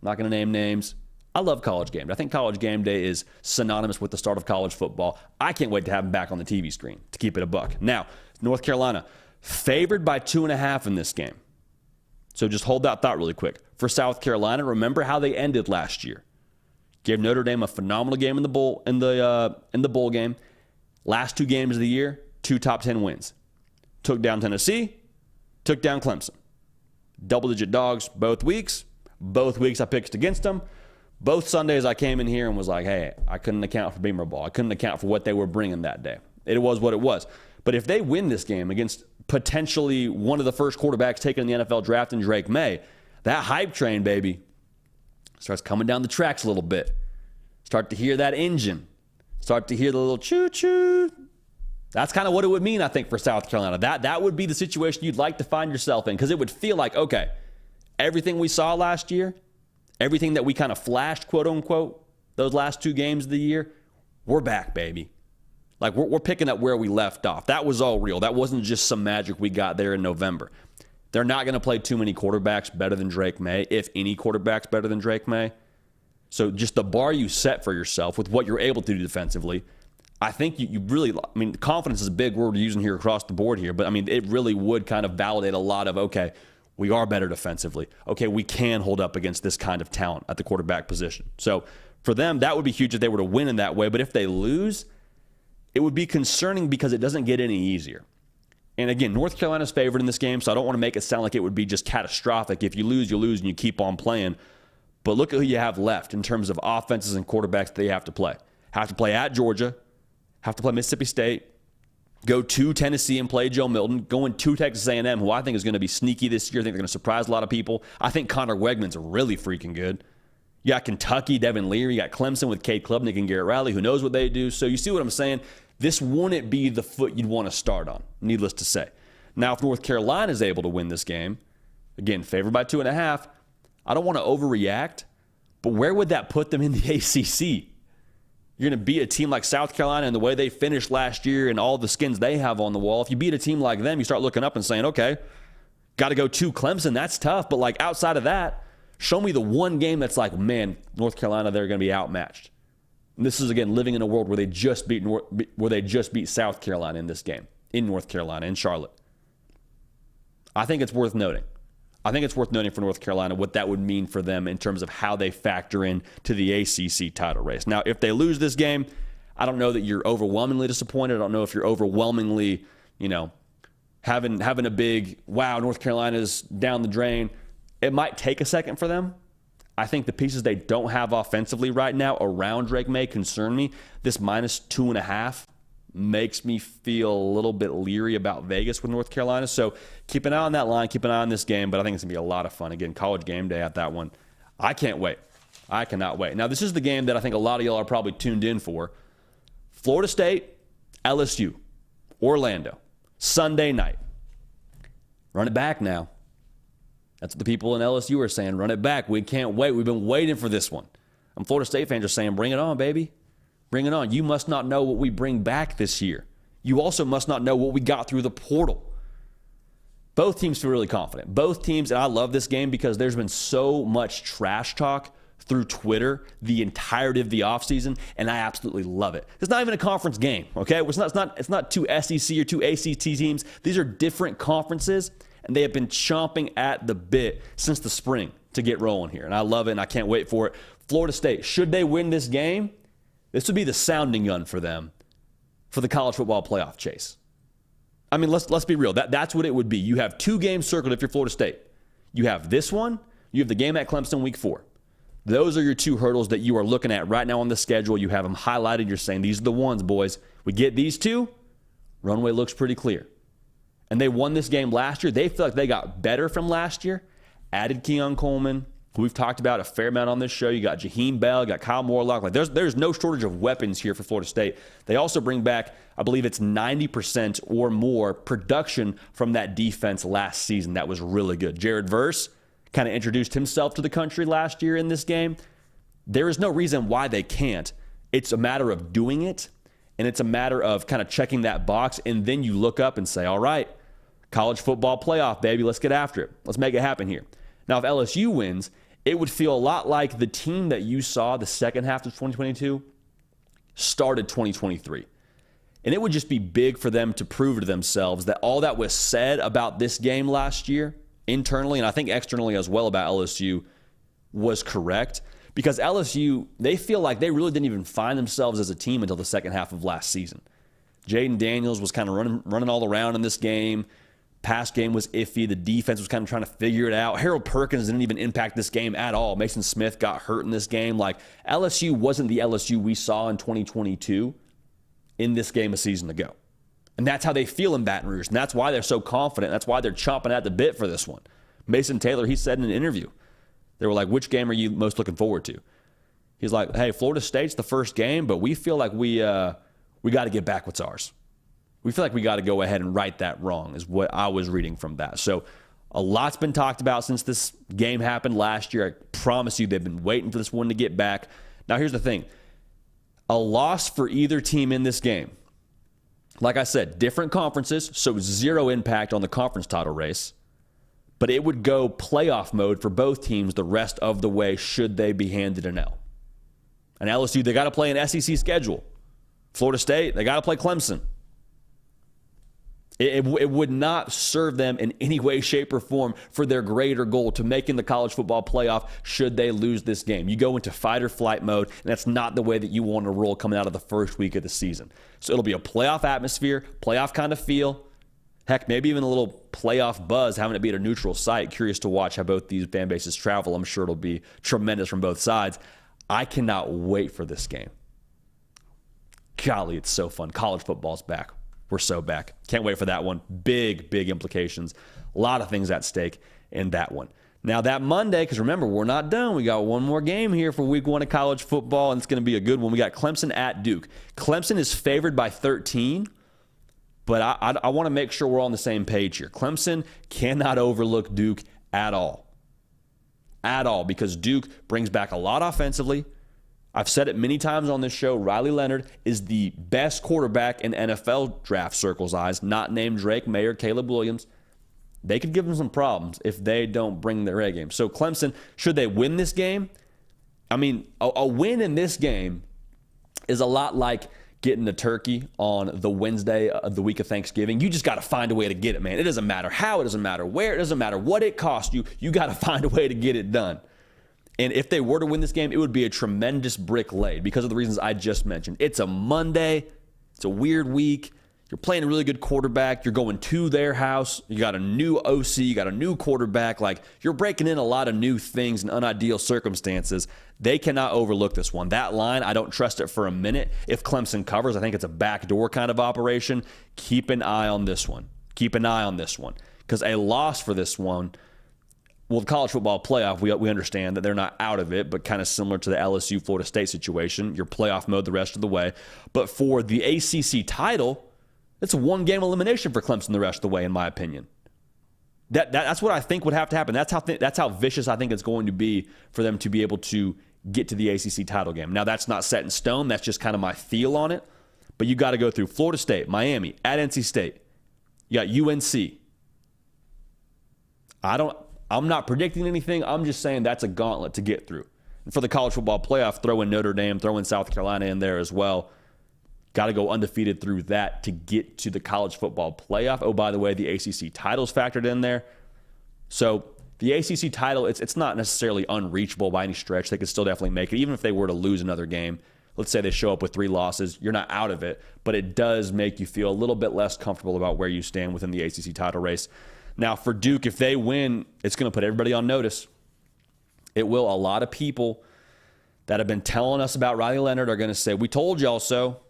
Speaker 1: I'm not going to name names. I love College game day. I think College game day is synonymous with the start of college football. I can't wait to have them back on the TV screen, to keep it a buck. Now, North Carolina, favored by 2.5 in this game. So just hold that thought really quick. For South Carolina, remember how they ended last year. Gave Notre Dame a phenomenal game in the bowl game. Last 2 games of the year, 2 top 10 wins. Took down Tennessee, took down Clemson. Double-digit dogs both weeks. Both weeks I picked against them. Both Sundays I came in here and was like, hey, I couldn't account for Beamer ball. I couldn't account for what they were bringing that day. It was what it was. But if they win this game against potentially one of the first quarterbacks taken in the NFL draft in Drake May, that hype train, baby, starts coming down the tracks a little bit. Start to hear that engine. Start to hear the little choo-choo. That's kind of what it would mean, I think, for South Carolina. That would be the situation you'd like to find yourself in, because it would feel like, okay, everything we saw last year, everything that we kind of flashed, quote unquote, those last 2 games of the year, we're back, baby. Like, we're picking up where we left off. That was all real. That wasn't just some magic we got there in November. They're not going to play too many quarterbacks better than Drake May, if any quarterbacks better than Drake May. So just the bar you set for yourself with what you're able to do defensively, I think you really, I mean, confidence is a big word we're using here across the board here, but I mean, it really would kind of validate a lot of, okay, we are better defensively. Okay, we can hold up against this kind of talent at the quarterback position. So for them, that would be huge if they were to win in that way. But if they lose, it would be concerning because it doesn't get any easier. And again, North Carolina's favored in this game, so I don't want to make it sound like it would be just catastrophic. If you lose, you lose and you keep on playing. But look at who you have left in terms of offenses and quarterbacks that they have to play. Have to play at Georgia, have to play Mississippi State, go to Tennessee and play Joe Milton, going to Texas A&M, who I think is going to be sneaky this year. I think they're going to surprise a lot of people. I think Connor Wegman's really freaking good. You got Kentucky, Devin Leary. You got Clemson with Cade Klubnik and Garrett Riley, who knows what they do. So you see what I'm saying? This wouldn't be the foot you'd want to start on, needless to say. Now, if North Carolina is able to win this game, again, favored by 2.5, I don't want to overreact, but where would that put them in the ACC? You're going to beat a team like South Carolina and the way they finished last year and all the skins they have on the wall. If you beat a team like them, you start looking up and saying, okay, got to go to Clemson. That's tough. But like outside of that, show me the one game that's like, man, North Carolina, they're going to be outmatched. And this is, again, living in a world where they just beat South Carolina in this game, in North Carolina, in Charlotte. I think it's worth noting. I think it's worth noting for North Carolina what that would mean for them in terms of how they factor in to the ACC title race. Now, if they lose this game, I don't know that you're overwhelmingly disappointed. I don't know if you're overwhelmingly, having a big, wow, North Carolina's down the drain. It might take a second for them. I think the pieces they don't have offensively right now around Drake May concern me. This -2.5 makes me feel a little bit leery about Vegas with North Carolina. So keep an eye on that line, keep an eye on this game, but I think it's going to be a lot of fun. Again, College game day at that one. I can't wait. I cannot wait. Now, this is the game that I think a lot of y'all are probably tuned in for. Florida State, LSU, Orlando, Sunday night. Run it back now. That's what the people in LSU are saying. Run it back. We can't wait. We've been waiting for this one. And Florida State fans are saying, bring it on, baby. Bring it on. You must not know what we bring back this year. You also must not know what we got through the portal. Both teams feel really confident. Both teams, and I love this game because there's been so much trash talk through Twitter the entirety of the offseason, and I absolutely love it. It's not even a conference game, okay? It's not two SEC or two ACT teams. These are different conferences, and they have been chomping at the bit since the spring to get rolling here, and I love it, and I can't wait for it. Florida State, should they win this game, this would be the sounding gun for them for the college football playoff chase. I mean, let's be real. That's what it would be. You have 2 games circled if you're Florida State. You have this one. You have the game at Clemson week 4. Those are your 2 hurdles that you are looking at right now on the schedule. You have them highlighted. You're saying, these are the ones, boys. We get these 2, runway looks pretty clear. And they won this game last year. They feel like they got better from last year. Added Keon Coleman, who we've talked about a fair amount on this show. You got Jaheim Bell, you got Kyle Morlock. Like there's no shortage of weapons here for Florida State. They also bring back, I believe it's 90% or more production from that defense last season. That was really good. Jared Verse kind of introduced himself to the country last year in this game. There is no reason why they can't. It's a matter of doing it, and it's a matter of kind of checking that box, and then you look up and say, all right, college football playoff, baby, let's get after it. Let's make it happen here. Now, if LSU wins, it would feel a lot like the team that you saw the second half of 2022 started 2023. And it would just be big for them to prove to themselves that all that was said about this game last year, internally, and I think externally as well about LSU, was correct. Because LSU, they feel like they really didn't even find themselves as a team until the second half of last season. Jaden Daniels was kind of running all around in this game. Pass game was iffy. The defense was kind of trying to figure it out. Harold Perkins didn't even impact this game at all. Mason Smith got hurt in this game. Like, LSU wasn't the LSU we saw in 2022 in this game a season ago. And that's how they feel in Baton Rouge. And that's why they're so confident. That's why they're chomping at the bit for this one. Mason Taylor, he said in an interview, they were like, which game are you most looking forward to? He's like, hey, Florida State's the first game, but we feel like we got to get back what's ours. We feel like we got to go ahead and right that wrong is what I was reading from that. So a lot's been talked about since this game happened last year. I promise you they've been waiting for this one to get back. Now, here's the thing. A loss for either team in this game, like I said, different conferences, so 0 impact on the conference title race. But it would go playoff mode for both teams the rest of the way should they be handed an L. And LSU, they got to play an SEC schedule. Florida State, they got to play Clemson. It would not serve them in any way, shape, or form for their greater goal to making the college football playoff should they lose this game. You go into fight or flight mode, and that's not the way that you want to roll coming out of the first week of the season. So it'll be a playoff atmosphere, playoff kind of feel. Heck, maybe even a little playoff buzz, having it be at a neutral site. Curious to watch how both these fan bases travel. I'm sure it'll be tremendous from both sides. I cannot wait for this game. Golly, it's so fun. College football's back. We're so back. Can't wait for that one. Big, big implications. A lot of things at stake in that one. Now, that Monday, because remember, we're not done. We got one more game here for week 1 of college football, and it's going to be a good one. We got Clemson at Duke. Clemson is favored by 13, but I want to make sure we're all on the same page here. Clemson cannot overlook Duke at all. At all, because Duke brings back a lot offensively. I've said it many times on this show, Riley Leonard is the best quarterback in NFL draft circles' eyes, not named Drake May or Caleb Williams. They could give them some problems if they don't bring their A game. So Clemson, should they win this game? I mean, a win in this game is a lot like getting a turkey on the Wednesday of the week of Thanksgiving. You just got to find a way to get it, man. It doesn't matter how, it doesn't matter where, it doesn't matter what it costs you. You got to find a way to get it done. And if they were to win this game, it would be a tremendous brick laid because of the reasons I just mentioned. It's a Monday. It's a weird week. You're playing a really good quarterback. You're going to their house. You got a new OC. You got a new quarterback. Like, you're breaking in a lot of new things in unideal circumstances. They cannot overlook this one. That line, I don't trust it for a minute. If Clemson covers, I think it's a backdoor kind of operation. Keep an eye on this one. Keep an eye on this one. Because a loss for this one, well, the college football playoff, we understand that they're not out of it, but kind of similar to the LSU Florida State situation. You're playoff mode the rest of the way. But for the ACC title, it's a one-game elimination for Clemson the rest of the way, in my opinion. That's what I think would have to happen. That's how vicious I think it's going to be for them to be able to get to the ACC title game. Now, that's not set in stone. That's just kind of my feel on it. But you got to go through Florida State, Miami, at NC State. You got UNC. I'm not predicting anything. I'm just saying that's a gauntlet to get through. And for the college football playoff, throw in Notre Dame, throw in South Carolina in there as well. Got to go undefeated through that to get to the college football playoff. Oh, by the way, the ACC title's factored in there. So the ACC title, it's not necessarily unreachable by any stretch. They could still definitely make it, even if they were to lose another game. Let's say they show up with 3 losses. You're not out of it, but it does make you feel a little bit less comfortable about where you stand within the ACC title race. Now, for Duke, if they win, it's going to put everybody on notice. It will. A lot of people that have been telling us about Riley Leonard are going to say, we told y'all so.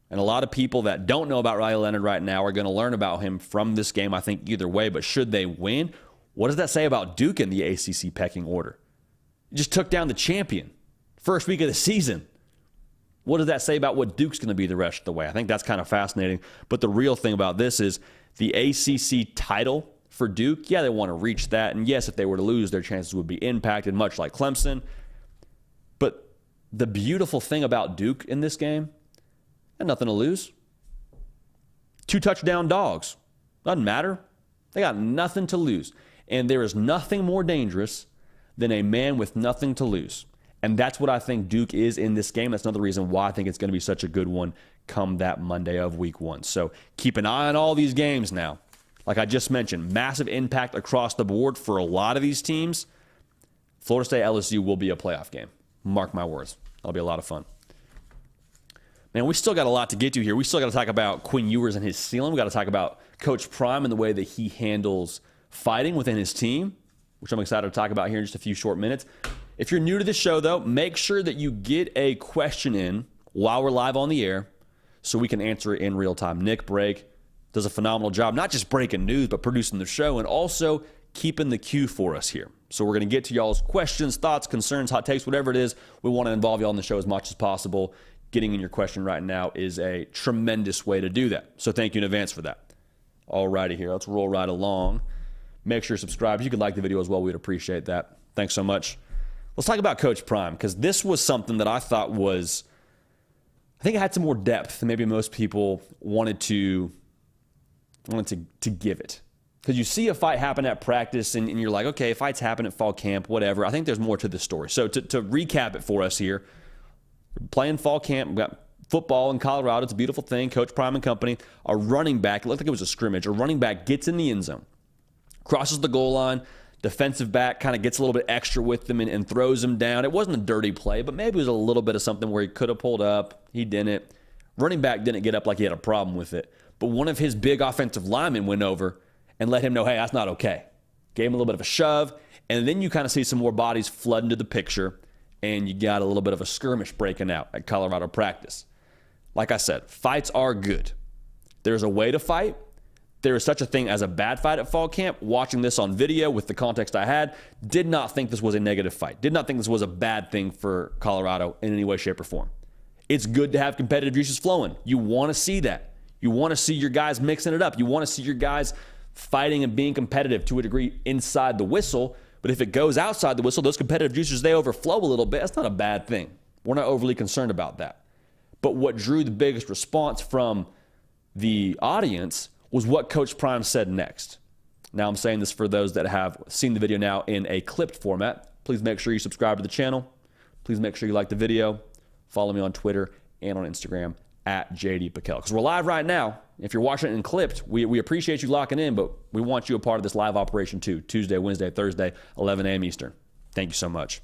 Speaker 1: And a lot of people that don't know about Riley Leonard right now are going to learn about him from this game, I think, either way. But should they win, what does that say about Duke in the ACC pecking order? It just took down the champion first week of the season. What does that say about what Duke's going to be the rest of the way? I think that's kind of fascinating. But the real thing about this is the ACC title for Duke, yeah, they want to reach that. And yes, if they were to lose, their chances would be impacted, much like Clemson. But the beautiful thing about Duke in this game, they had nothing to lose. 2 touchdown dogs. Doesn't matter. They got nothing to lose. And there is nothing more dangerous than a man with nothing to lose. And that's what I think Duke is in this game. That's another reason why I think it's going to be such a good one come that Monday of week 1. So keep an eye on all these games now. Like I just mentioned, massive impact across the board for a lot of these teams. Florida State LSU will be a playoff game. Mark my words. That'll be a lot of fun. Man, we still got a lot to get to here. We still got to talk about Quinn Ewers and his ceiling. We got to talk about Coach Prime and the way that he handles fighting within his team, which I'm excited to talk about here in just a few short minutes. If you're new to the show, though, make sure that you get a question in while we're live on the air so we can answer it in real time. Nick Brake does a phenomenal job, not just breaking news, but producing the show and also keeping the queue for us here. So we're going to get to y'all's questions, thoughts, concerns, hot takes, whatever it is. We want to involve y'all in the show as much as possible. Getting in your question right now is a tremendous way to do that. So thank you in advance for that. All righty here. Let's roll right along. Make sure you're subscribed. You can like the video as well. We'd appreciate that. Thanks so much. Let's talk about Coach Prime, because this was something that I thought was, I think it had some more depth than maybe most people wanted to give it. Because you see a fight happen at practice and you're like, okay, fights happen at fall camp, whatever. I think there's more to the story. So to recap it for us here, playing fall camp, we got football in Colorado. It's a beautiful thing. Coach Prime and company, a running back, it looked like it was a scrimmage. A running back gets in the end zone, crosses the goal line. Defensive back kind of gets a little bit extra with them and throws him down. It wasn't a dirty play, but maybe it was a little bit of something where he could have pulled up. He didn't. Running back didn't get up like he had a problem with it. But one of his big offensive linemen went over and let him know, hey, that's not okay. Gave him a little bit of a shove. And then you kind of see some more bodies flood into the picture, and you got a little bit of a skirmish breaking out at Colorado practice. Like I said, fights are good. There's a way to fight. There is such a thing as a bad fight at fall camp. Watching this on video with the context I had, did not think this was a negative fight. Did not think this was a bad thing for Colorado in any way, shape, or form. It's good to have competitive juices flowing. You want to see that. You want to see your guys mixing it up. You want to see your guys fighting and being competitive to a degree inside the whistle. But if it goes outside the whistle, those competitive juices, they overflow a little bit. That's not a bad thing. We're not overly concerned about that. But what drew the biggest response from the audience was what Coach Prime said next. Now, I'm saying this for those that have seen the video now in a clipped format. Please make sure you subscribe to the channel. Please make sure you like the video. Follow me on Twitter and on Instagram at JD Piquel. Because we're live right now. If you're watching it in clipped, we appreciate you locking in, but we want you a part of this live operation too. Tuesday, Wednesday, Thursday, 11 a.m. Eastern. Thank you so much.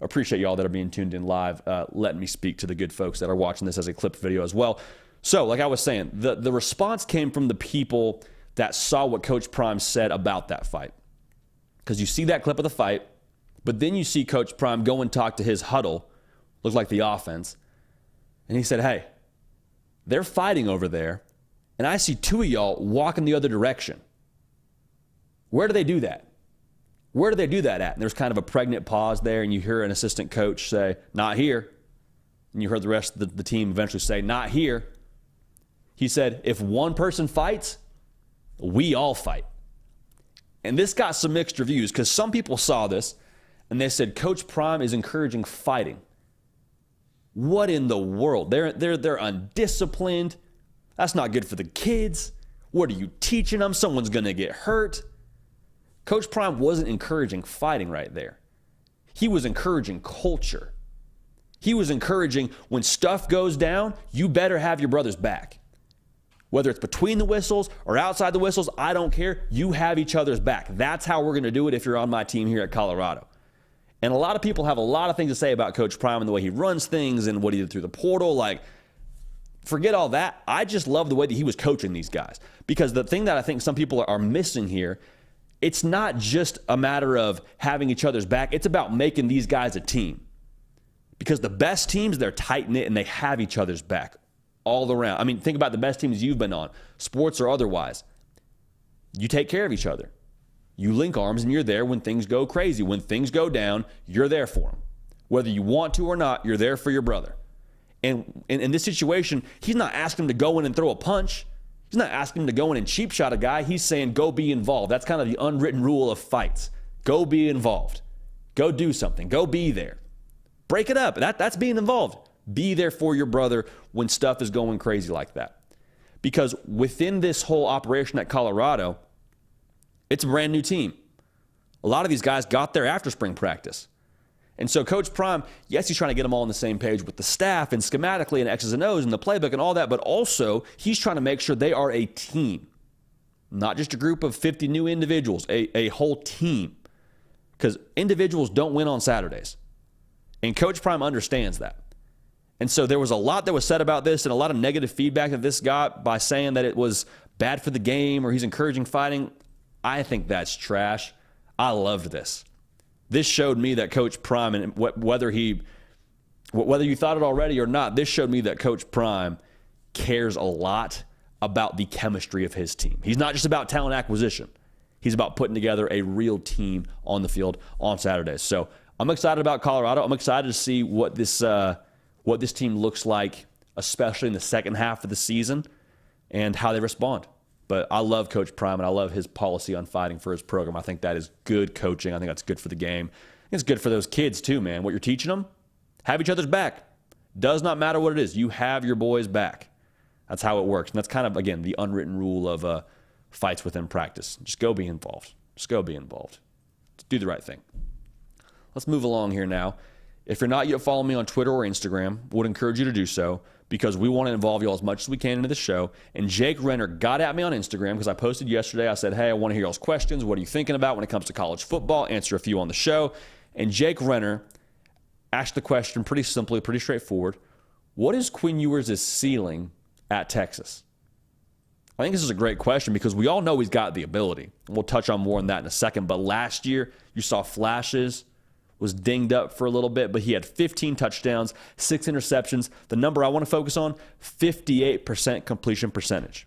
Speaker 1: appreciate y'all that are being tuned in live, letting me speak to the good folks that are watching this as a clip video as well. So, like I was saying, the response came from the people that saw what Coach Prime said about that fight. Because you see that clip of the fight, but then you see Coach Prime go and talk to his huddle, looked like the offense, and he said, hey, they're fighting over there, and I see two of y'all walking the other direction. Where do they do that? Where do they do that at? And there's kind of a pregnant pause there, and you hear an assistant coach say, not here. And you heard the rest of the team eventually say, not here. He said, if one person fights, we all fight. And this got some mixed reviews because some people saw this, and they said, Coach Prime is encouraging fighting. What in the world? They're undisciplined. That's not good for the kids. What are you teaching them? Someone's going to get hurt. Coach Prime wasn't encouraging fighting right there. He was encouraging culture. He was encouraging when stuff goes down, you better have your brother's back. Whether it's between the whistles or outside the whistles, I don't care. You have each other's back. That's how we're going to do it if you're on my team here at Colorado. And a lot of people have a lot of things to say about Coach Prime and the way he runs things and what he did through the portal. Like, forget all that. I just love the way that he was coaching these guys. Because the thing that I think some people are missing here, it's not just a matter of having each other's back. It's about making these guys a team. Because the best teams, they're tight-knit and they have each other's back all around. I mean, think about the best teams you've been on, sports or otherwise. You take care of each other. You link arms and you're there when things go crazy. When things go down, you're there for them. Whether you want to or not, you're there for your brother. And in this situation, he's not asking him to go in and throw a punch. He's not asking him to go in and cheap shot a guy. He's saying, go be involved. That's kind of the unwritten rule of fights. Go be involved. Go do something. Go be there. Break it up. That's being involved. Be there for your brother when stuff is going crazy like that. Because within this whole operation at Colorado, it's a brand new team. A lot of these guys got there after spring practice. And so Coach Prime, yes, he's trying to get them all on the same page with the staff and schematically and X's and O's and the playbook and all that, but also he's trying to make sure they are a team, not just a group of 50 new individuals, a whole team. Because individuals don't win on Saturdays. And Coach Prime understands that. And so there was a lot that was said about this and a lot of negative feedback that this got by saying that it was bad for the game or he's encouraging fighting. I think that's trash. I loved this. This showed me that Coach Prime, and whether you thought it already or not, this showed me that Coach Prime cares a lot about the chemistry of his team. He's not just about talent acquisition. He's about putting together a real team on the field on Saturdays. So I'm excited about Colorado. I'm excited to see what this team looks like, especially in the second half of the season, and how they respond. But I love Coach Prime, and I love his policy on fighting for his program. I think that is good coaching. I think that's good for the game. It's good for those kids too, man. What you're teaching them, have each other's back. Does not matter what it is. You have your boys' back. That's how it works. And that's kind of, again, the unwritten rule of fights within practice. Just go be involved. Just go be involved. Just do the right thing. Let's move along here now. If you're not yet following me on Twitter or Instagram, would encourage you to do so because we want to involve you all as much as we can into the show. And Jake Renner got at me on Instagram because I posted yesterday. I said, hey, I want to hear y'all's questions. What are you thinking about when it comes to college football? Answer a few on the show. And Jake Renner asked the question pretty simply, pretty straightforward. What is Quinn Ewers' ceiling at Texas? I think this is a great question because we all know he's got the ability. And we'll touch on more on that in a second. But last year, you saw flashes, was dinged up for a little bit, but he had 15 touchdowns, 6 interceptions. The number I want to focus on, 58% completion percentage.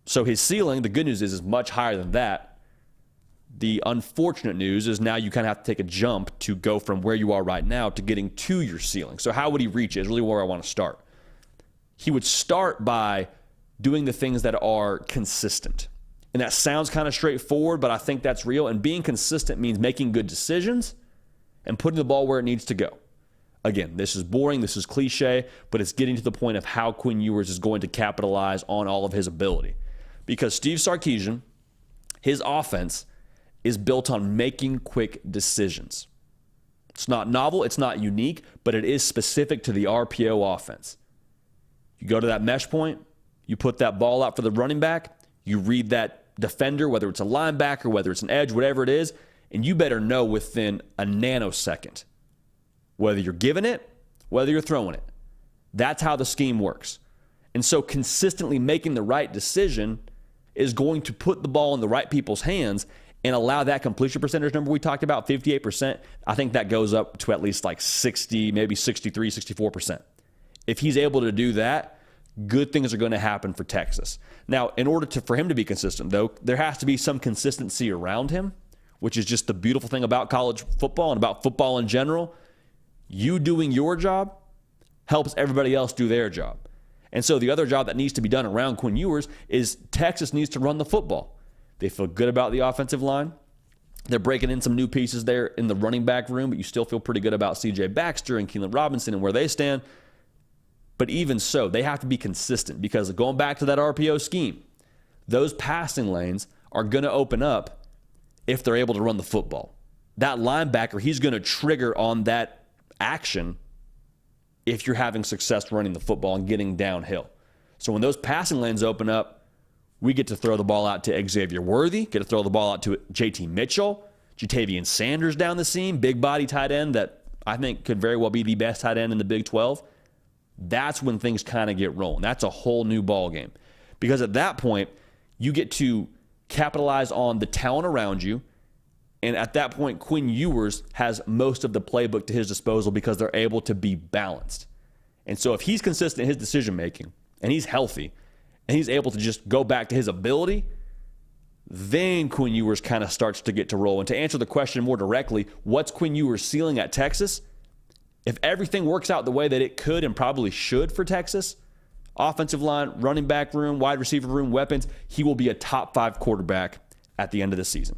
Speaker 1: So his ceiling, the good news is much higher than that. The unfortunate news is now you kind of have to take a jump to go from where you are right now to getting to your ceiling. So how would he reach it is really where I want to start. He would start by doing the things that are consistent. And that sounds kind of straightforward, but I think that's real. And being consistent means making good decisions and putting the ball where it needs to go. Again, this is boring, this is cliche, but it's getting to the point of how Quinn Ewers is going to capitalize on all of his ability. Because Steve Sarkisian, his offense is built on making quick decisions. It's not novel, it's not unique, but it is specific to the RPO offense. You go to that mesh point, you put that ball out for the running back, you read that defender, whether it's a linebacker, whether it's an edge, whatever it is, and you better know within a nanosecond whether you're giving it, whether you're throwing it. That's how the scheme works. And so consistently making the right decision is going to put the ball in the right people's hands and allow that completion percentage number we talked about, 58%. I think that goes up to at least like 60, maybe 63, 64%. If he's able to do that, good things are going to happen for Texas. Now, in order for him to be consistent, though, there has to be some consistency around him, which is just the beautiful thing about college football and about football in general. You doing your job helps everybody else do their job. And so the other job that needs to be done around Quinn Ewers is Texas needs to run the football. They feel good about the offensive line. They're breaking in some new pieces there in the running back room, but you still feel pretty good about C.J. Baxter and Keelan Robinson and where they stand. But even so, they have to be consistent because going back to that RPO scheme, those passing lanes are going to open up if they're able to run the football. That linebacker, he's going to trigger on that action if you're having success running the football and getting downhill. So when those passing lanes open up, we get to throw the ball out to Xavier Worthy, get to throw the ball out to JT Mitchell, Jatavian Sanders down the seam, big body tight end that I think could very well be the best tight end in the Big 12. That's when things kind of get rolling. That's a whole new ball game. Because at that point, you get to capitalize on the talent around you. And at that point, Quinn Ewers has most of the playbook to his disposal because they're able to be balanced. And so if he's consistent in his decision-making and he's healthy and he's able to just go back to his ability, then Quinn Ewers kind of starts to get to roll. And to answer the question more directly, what's Quinn Ewers' ceiling at Texas? If everything works out the way that it could and probably should for Texas, offensive line, running back room, wide receiver room, weapons, he will be a top 5 quarterback at the end of the season.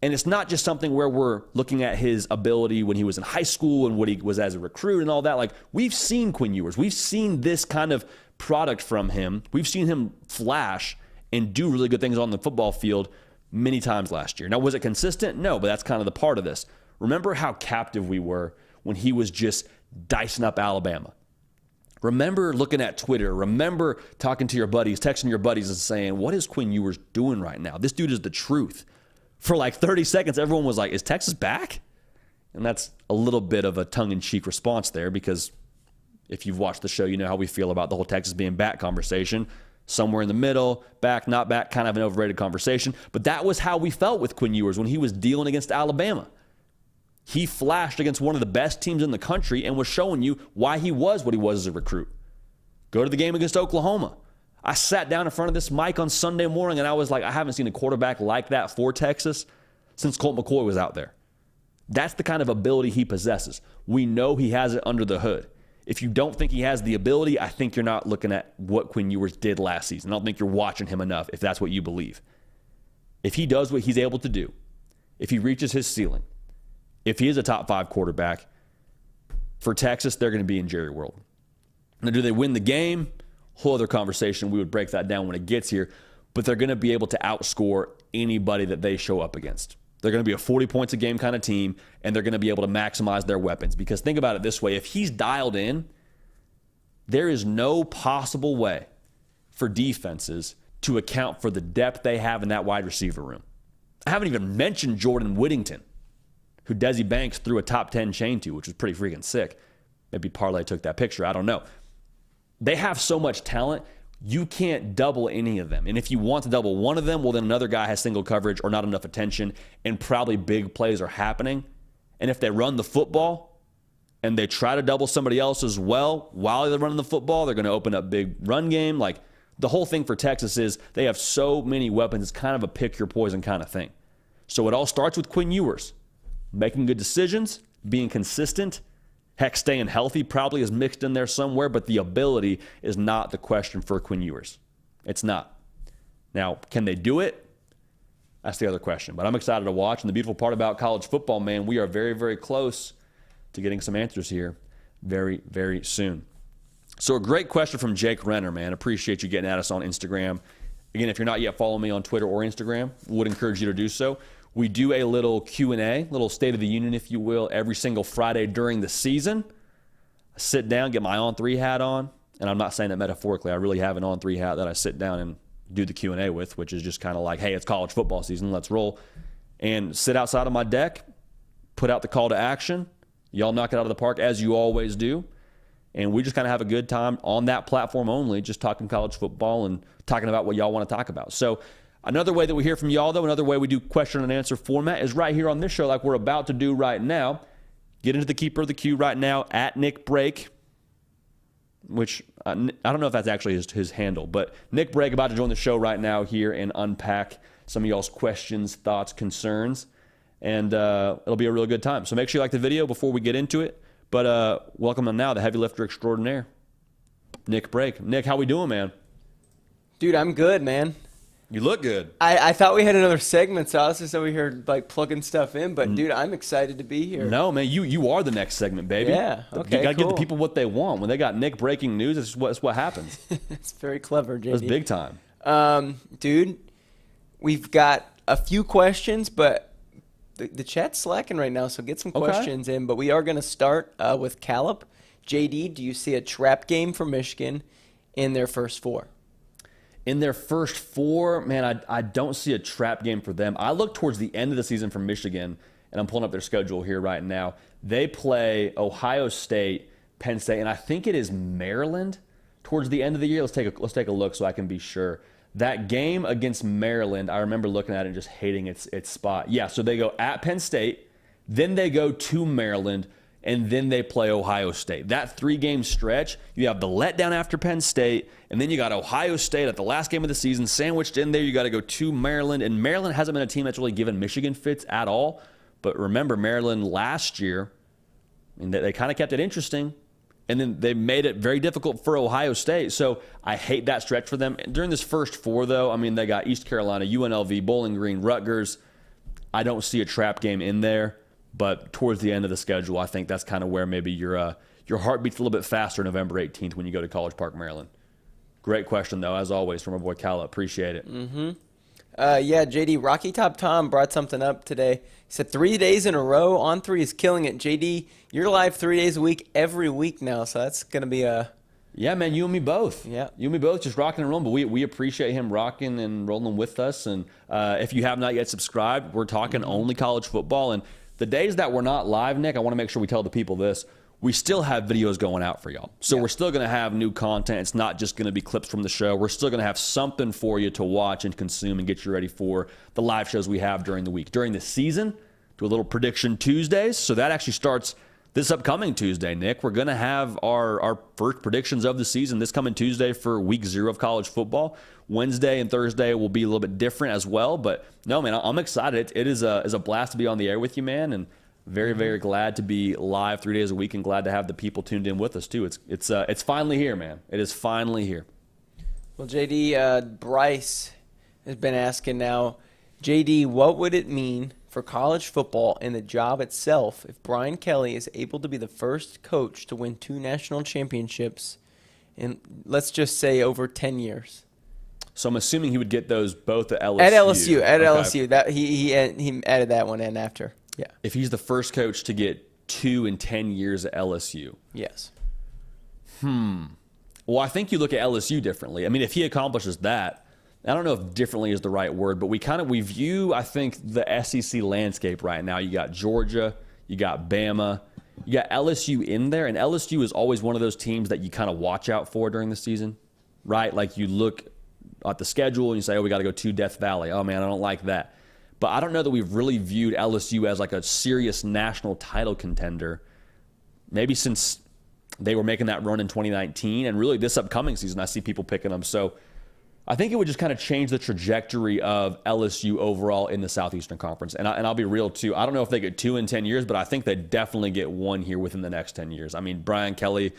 Speaker 1: And it's not just something where we're looking at his ability when he was in high school and what he was as a recruit and all that. Like, we've seen Quinn Ewers. We've seen this kind of product from him. We've seen him flash and do really good things on the football field many times last year. Now, was it consistent? No, but that's kind of the part of this. Remember how captive we were when he was just dicing up Alabama. Remember looking at Twitter. Remember talking to your buddies, texting your buddies and saying, what is Quinn Ewers doing right now? This dude is the truth. For like 30 seconds, everyone was like, is Texas back? And that's a little bit of a tongue-in-cheek response there because if you've watched the show, you know how we feel about the whole Texas being back conversation. Somewhere in the middle, back, not back, kind of an overrated conversation. But that was how we felt with Quinn Ewers when he was dealing against Alabama. He flashed against one of the best teams in the country and was showing you why he was what he was as a recruit. Go to the game against Oklahoma. I sat down in front of this mic on Sunday morning and I was like, I haven't seen a quarterback like that for Texas since Colt McCoy was out there. That's the kind of ability he possesses. We know he has it under the hood. If you don't think he has the ability, I think you're not looking at what Quinn Ewers did last season. I don't think you're watching him enough if that's what you believe. If he does what he's able to do, if he reaches his ceiling, if he is a top 5 quarterback, for Texas, they're going to be in Jerry World. Now, do they win the game? Whole other conversation. We would break that down when it gets here. But they're going to be able to outscore anybody that they show up against. They're going to be a 40 points a game kind of team, and they're going to be able to maximize their weapons. Because think about it this way. If he's dialed in, there is no possible way for defenses to account for the depth they have in that wide receiver room. I haven't even mentioned Jordan Whittington, who Desi Banks threw a top 10 chain to, which was pretty freaking sick. Maybe Parlay took that picture. I don't know. They have so much talent, you can't double any of them. And if you want to double one of them, well, then another guy has single coverage or not enough attention, and probably big plays are happening. And if they run the football and they try to double somebody else as well while they're running the football, they're going to open up big run game. Like, the whole thing for Texas is they have so many weapons. It's kind of a pick your poison kind of thing. So it all starts with Quinn Ewers making good decisions, being consistent. Heck, staying healthy probably is mixed in there somewhere, but the ability is not the question for Quinn Ewers. It's not. Now, can they do it? That's the other question. But I'm excited to watch. And the beautiful part about college football, man, we are very, very close to getting some answers here very, very soon. So a great question from Jake Renner, man. Appreciate you getting at us on Instagram. Again, if you're not yet following me on Twitter or Instagram, would encourage you to do so. We do a little Q&A, little State of the Union, if you will, every single Friday during the season. I sit down, get my On3 hat on, and I'm not saying that metaphorically. I really have an On3 hat that I sit down and do the Q&A with, which is just kind of like, hey, it's college football season, let's roll. And sit outside of my deck, put out the call to action. Y'all knock it out of the park as you always do. And we just kind of have a good time on that platform only, just talking college football and talking about what y'all want to talk about. So another way that we hear from y'all, though, another way we do question and answer format is right here on this show like we're about to do right now. Get into the keeper of the queue right now, at Nick Brake, which I don't know if that's actually his handle, but Nick Brake about to join the show right now here and unpack some of y'all's questions, thoughts, concerns, and it'll be a real good time. So make sure you like the video before we get into it. But welcome on now, the heavy lifter extraordinaire, Nick Brake. Nick, how we doing, man?
Speaker 2: Dude, I'm good, man.
Speaker 1: You look good.
Speaker 2: I thought we had another segment, so I was just over here like plugging stuff in. But dude, I'm excited to be here.
Speaker 1: No, man, you are the next segment, baby.
Speaker 2: Yeah, okay,
Speaker 1: You gotta
Speaker 2: cool.
Speaker 1: give the people what they want. When they got Nick breaking news, it's what happens.
Speaker 2: It's very clever, JD.
Speaker 1: That's big time.
Speaker 2: Dude, we've got a few questions, but the chat's slacking right now, so get some questions in. But we are going to start with Caleb. JD, do you see a trap game for Michigan in their first four?
Speaker 1: In their first four, man, I don't see a trap game for them. I look towards the end of the season for Michigan, and I'm pulling up their schedule here right now. They play Ohio State, Penn State, and I think it is Maryland towards the end of the year. Let's take a look so I can be sure. That game against Maryland, I remember looking at it and just hating its spot. Yeah, so they go at Penn State, then they go to Maryland, and then they play Ohio State. That 3-game stretch, you have the letdown after Penn State, and then you got Ohio State at the last game of the season. Sandwiched in there, you got to go to Maryland, and Maryland hasn't been a team that's really given Michigan fits at all. But remember, Maryland last year, and they kind of kept it interesting. And then they made it very difficult for Ohio State. So I hate that stretch for them. During this first four, though, I mean, they got East Carolina, UNLV, Bowling Green, Rutgers. I don't see a trap game in there. But towards the end of the schedule, I think that's kind of where maybe your heart beats a little bit faster November 18th when you go to College Park, Maryland. Great question, though, as always, from our boy Cal. Appreciate it.
Speaker 2: Yeah, JD, Rocky Top Tom brought something up today. He said 3 days in a row on 3 is killing it. JD, you're live 3 days a week every week now, so that's going to be a...
Speaker 1: Yeah, man, you and me both.
Speaker 2: Yeah.
Speaker 1: You and me both, just rocking and rolling. But we appreciate him rocking and rolling with us. And if you have not yet subscribed, we're talking only college football. And the days that we're not live, Nick, I want to make sure we tell the people this. We still have videos going out for y'all. So we're still going to have new content. It's not just going to be clips from the show. We're still going to have something for you to watch and consume and get you ready for the live shows we have during the week. During the season, do a little Prediction Tuesdays. So that actually starts this upcoming Tuesday, Nick. We're going to have our first predictions of the season this coming Tuesday for week 0 of college football. Wednesday and Thursday will be a little bit different as well. But no, man, I'm excited. It is a blast to be on the air with you, man. And very, very glad to be live 3 days a week and glad to have the people tuned in with us, too. It's finally here, man. It is finally here.
Speaker 2: Well, JD, Bryce has been asking now, JD, what would it mean for college football and the job itself if Brian Kelly is able to be the first coach to win 2 national championships in, let's just say, over 10 years?
Speaker 1: So I'm assuming he would get those both at LSU.
Speaker 2: At LSU. That he added that one in after. Yeah.
Speaker 1: If he's the first coach to get 2 in 10 years at LSU.
Speaker 2: Yes.
Speaker 1: Well, I think you look at LSU differently. I mean, if he accomplishes that, I don't know if differently is the right word, but we view, I think, the SEC landscape right now. You got Georgia, you got Bama, you got LSU in there, and LSU is always one of those teams that you kind of watch out for during the season, right? Like you look at the schedule and you say, oh, we got to go to Death Valley. Oh, man, I don't like that. But I don't know that we've really viewed LSU as like a serious national title contender, maybe since they were making that run in 2019. And really this upcoming season, I see people picking them. So I think it would just kind of change the trajectory of LSU overall in the Southeastern Conference. And I'll be real, too. I don't know if they get 2 in 10 years, but I think they definitely get 1 here within the next 10 years. I mean, Brian Kelly,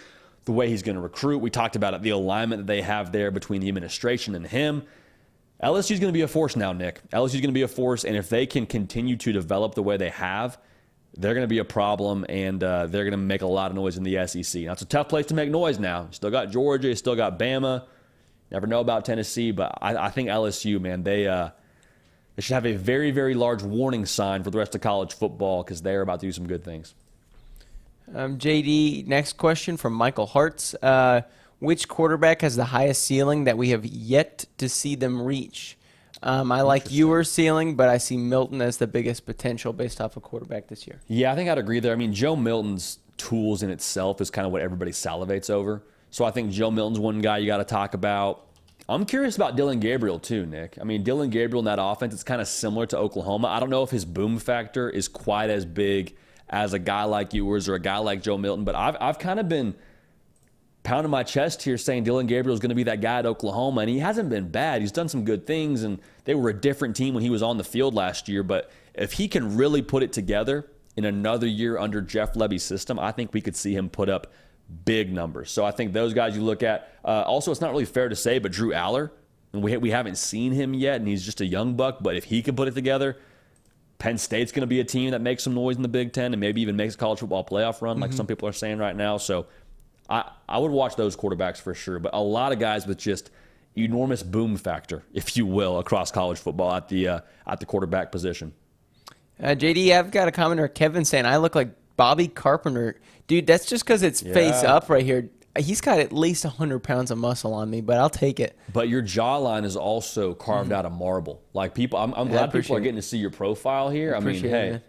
Speaker 1: the way he's going to recruit, we talked about it, the alignment that they have there between the administration and him. LSU is going to be a force now, Nick. LSU is going to be a force, and if they can continue to develop the way they have, they're going to be a problem, and they're going to make a lot of noise in the SEC. Now, it's a tough place to make noise now. You still got Georgia, you still got Bama. Never know about Tennessee, but I think LSU, man, they should have a very, very large warning sign for the rest of college football because they're about to do some good things.
Speaker 2: JD, next question from Michael Hartz. Which quarterback has the highest ceiling that we have yet to see them reach? I like Ewer's ceiling, but I see Milton as the biggest potential based off a quarterback this year.
Speaker 1: Yeah, I think I'd agree there. I mean, Joe Milton's tools in itself is kind of what everybody salivates over. So I think Joe Milton's one guy you got to talk about. I'm curious about Dylan Gabriel too, Nick. I mean, Dylan Gabriel in that offense, it's kind of similar to Oklahoma. I don't know if his boom factor is quite as big as a guy like Ewers or a guy like Joe Milton, but I've kind of been pounding my chest here saying Dylan Gabriel is going to be that guy at Oklahoma, and he hasn't been bad. He's done some good things, and they were a different team when he was on the field last year. But if he can really put it together in another year under Jeff Lebby's system, I think we could see him put up big numbers. So I think those guys you look at. Also, it's not really fair to say, but Drew Aller, and we haven't seen him yet, and he's just a young buck. But if he can put it together, Penn State's going to be a team that makes some noise in the Big Ten and maybe even makes a college football playoff run, like some people are saying right now. So I would watch those quarterbacks for sure. But a lot of guys with just enormous boom factor, if you will, across college football at the quarterback position.
Speaker 2: JD, I've got a commenter, Kevin, saying I look like Bobby Carpenter. Dude, that's just because it's face up right here. He's got at least 100 pounds of muscle on me, but I'll take it.
Speaker 1: But your jawline is also carved out of marble. Like people, I'm glad people are getting to see your profile here. I mean, hey,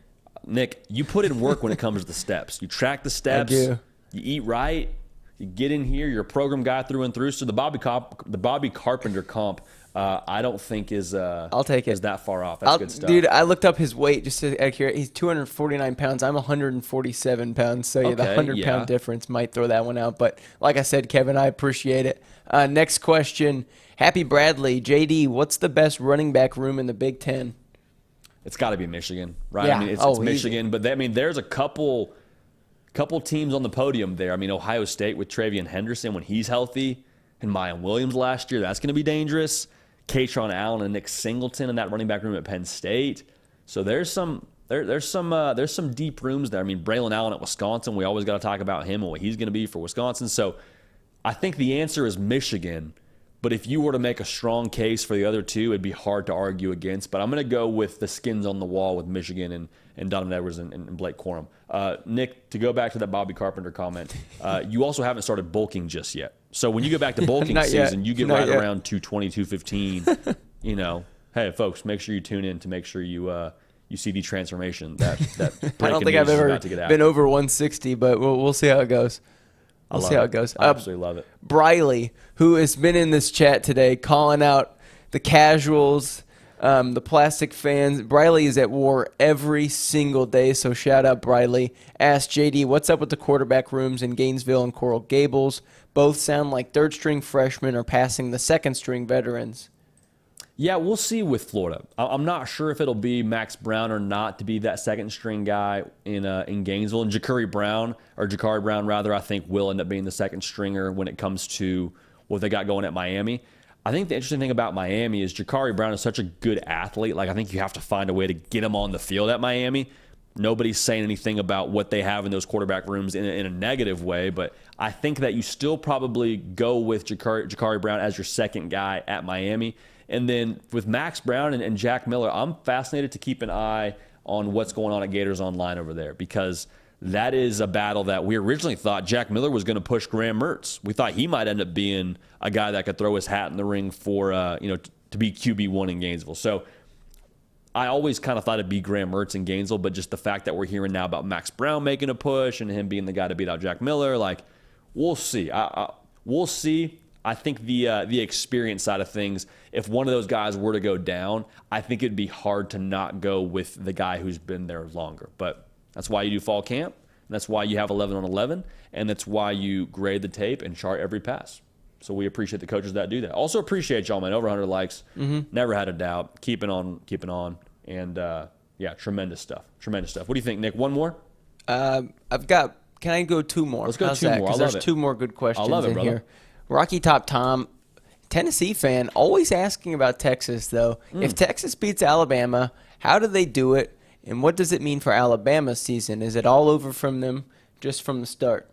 Speaker 1: Nick, you put in work when it comes to the steps. You track the steps.
Speaker 2: I do.
Speaker 1: You eat right. You get in here. You're a program guy through and through. So the Bobby Carpenter comp, I don't think is
Speaker 2: I'll take it.
Speaker 1: Is that far off. That's good stuff.
Speaker 2: Dude, I looked up his weight just to accurate. He's 249 pounds. I'm 147 pounds. So the 100-pound difference might throw that one out. But like I said, Kevin, I appreciate it. Next question. Happy Bradley. JD, what's the best running back room in the Big Ten?
Speaker 1: It's got to be Michigan, right?
Speaker 2: Yeah.
Speaker 1: I mean, it's Michigan. But there's a couple teams on the podium there. I mean, Ohio State with Travion Henderson when he's healthy, and Mayan Williams last year, that's going to be dangerous. Katron Allen and Nick Singleton in that running back room at Penn State. So there's some deep rooms there. I mean, Braylon Allen at Wisconsin, we always got to talk about him and what he's going to be for Wisconsin. So I think the answer is Michigan. But if you were to make a strong case for the other two, it'd be hard to argue against. But I'm going to go with the skins on the wall with Michigan and Donovan Edwards and Blake Corum. Nick, to go back to that Bobby Carpenter comment, you also haven't started bulking just yet. So when you go back to bulking season, you get right around 220, 215. Hey, folks, make sure you tune in to make sure you see the transformation that
Speaker 2: I don't think I've ever been over 160, but we'll see how it goes. We'll see how it goes.
Speaker 1: I absolutely love it.
Speaker 2: Briley, who has been in this chat today, calling out the casuals, the plastic fans. Briley is at war every single day, so shout out Briley. Ask JD, what's up with the quarterback rooms in Gainesville and Coral Gables? Both sound like third-string freshmen are passing the second-string veterans.
Speaker 1: Yeah, we'll see with Florida. I'm not sure if it'll be Max Brown or not to be that second-string guy in Gainesville. And Ja'Carri Brown, I think will end up being the second stringer when it comes to what they got going at Miami. I think the interesting thing about Miami is Ja'Carri Brown is such a good athlete. Like, I think you have to find a way to get him on the field at Miami. Nobody's saying anything about what they have in those quarterback rooms in a negative way, but I think that you still probably go with Ja'Carri Brown as your second guy at Miami. And then with Max Brown and Jack Miller, I'm fascinated to keep an eye on what's going on at Gators Online over there, because that is a battle that we originally thought Jack Miller was going to push Graham Mertz. We thought he might end up being a guy that could throw his hat in the ring for to be QB1 in Gainesville. So I always kind of thought it'd be Graham Mertz in Gainesville, but just the fact that we're hearing now about Max Brown making a push and him being the guy to beat out Jack Miller, like, we'll see. We'll see. I think the experience side of things, if one of those guys were to go down, I think it'd be hard to not go with the guy who's been there longer. But that's why you do fall camp, and that's why you have 11 on 11, and that's why you grade the tape and chart every pass. So we appreciate the coaches that do that. Also appreciate y'all, man. Over 100 likes. Never had a doubt. Keeping on. And, tremendous stuff. Tremendous stuff. What do you think, Nick? One more?
Speaker 2: Can I go two more?
Speaker 1: Let's go two more. I love
Speaker 2: there's
Speaker 1: it.
Speaker 2: two more good questions
Speaker 1: I love it,
Speaker 2: in
Speaker 1: brother.
Speaker 2: here. Rocky Top Tom, Tennessee fan, always asking about Texas, though. If Texas beats Alabama, how do they do it, and what does it mean for Alabama's season? Is it all over from them just from the start?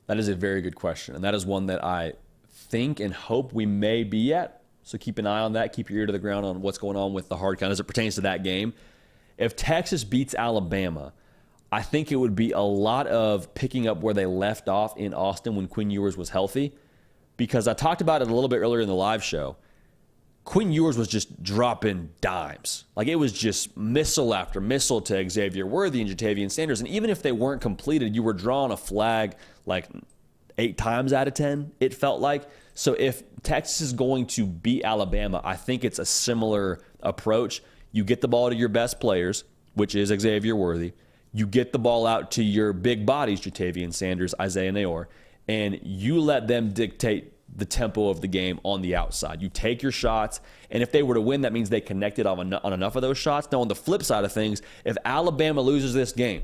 Speaker 1: That is a very good question, and that is one that I think and hope we may be at. So keep an eye on that. Keep your ear to the ground on what's going on with the hard count as it pertains to that game. If Texas beats Alabama, I think it would be a lot of picking up where they left off in Austin when Quinn Ewers was healthy, because I talked about it a little bit earlier in the live show. Quinn Ewers was just dropping dimes. Like, it was just missile after missile to Xavier Worthy and Jatavian Sanders. And even if they weren't completed, you were drawing a flag like 8 times out of 10, it felt like. So if Texas is going to beat Alabama, I think it's a similar approach. You get the ball to your best players, which is Xavier Worthy. You get the ball out to your big bodies, Jatavian Sanders, Isaiah Nayor, and you let them dictate the tempo of the game on the outside. You take your shots, and if they were to win, that means they connected on enough of those shots. Now, on the flip side of things, if Alabama loses this game,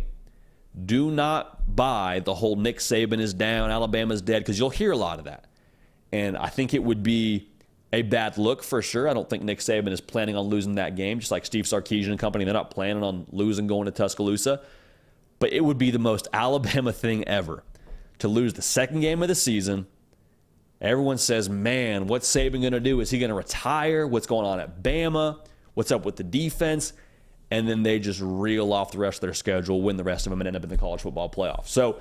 Speaker 1: do not buy the whole Nick Saban is down, Alabama's dead, because you'll hear a lot of that. And I think it would be a bad look for sure. I don't think Nick Saban is planning on losing that game, just like Steve Sarkisian and company. They're not planning on losing going to Tuscaloosa. But it would be the most Alabama thing ever to lose the second game of the season. Everyone says, man, what's Saban going to do? Is he going to retire? What's going on at Bama? What's up with the defense? And then they just reel off the rest of their schedule, win the rest of them, and end up in the college football playoff. So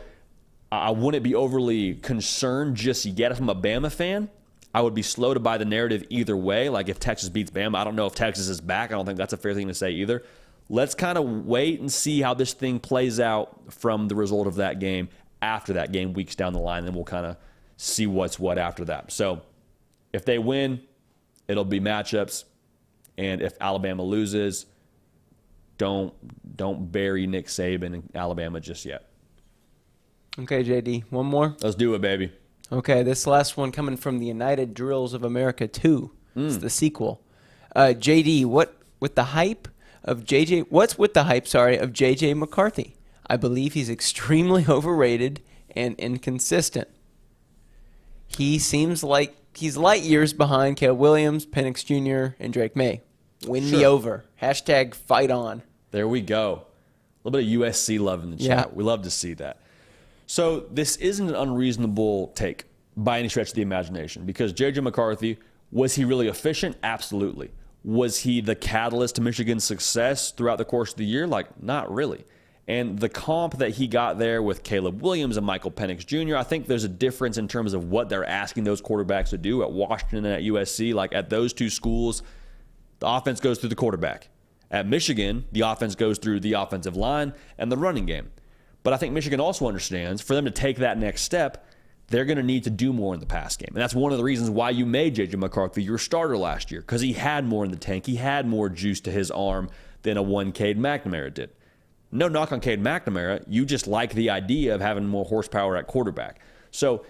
Speaker 1: I wouldn't be overly concerned just yet if I'm a Bama fan. I would be slow to buy the narrative either way. Like, if Texas beats Bama, I don't know if Texas is back. I don't think that's a fair thing to say either. Let's kind of wait and see how this thing plays out from the result of that game after that game, weeks down the line, and we'll kind of see what's what after that. So if they win, it'll be matchups. And if Alabama loses, don't bury Nick Saban and Alabama just yet.
Speaker 2: Okay, JD, one more?
Speaker 1: Let's do it, baby.
Speaker 2: Okay, this last one coming from the United Drills of America 2. It's the sequel. JD, what's with the hype of JJ McCarthy? I believe he's extremely overrated and inconsistent. He seems like he's light years behind Caleb Williams, Penix Jr., and Drake May. Win me over. Hashtag fight on.
Speaker 1: There we go. A little bit of USC love in the chat.
Speaker 2: Yeah.
Speaker 1: We love to see that. So this isn't an unreasonable take by any stretch of the imagination, because J.J. McCarthy, was he really efficient? Absolutely. Was he the catalyst to Michigan's success throughout the course of the year? Like, not really. And the comp that he got there with Caleb Williams and Michael Penix Jr., I think there's a difference in terms of what they're asking those quarterbacks to do at Washington and at USC. Like, at those two schools, the offense goes through the quarterback. At Michigan, the offense goes through the offensive line and the running game. But I think Michigan also understands, for them to take that next step, they're going to need to do more in the pass game. And that's one of the reasons why you made J.J. McCarthy your starter last year, because he had more in the tank. He had more juice to his arm than a one Cade McNamara did. No knock on Cade McNamara. You just like the idea of having more horsepower at quarterback. So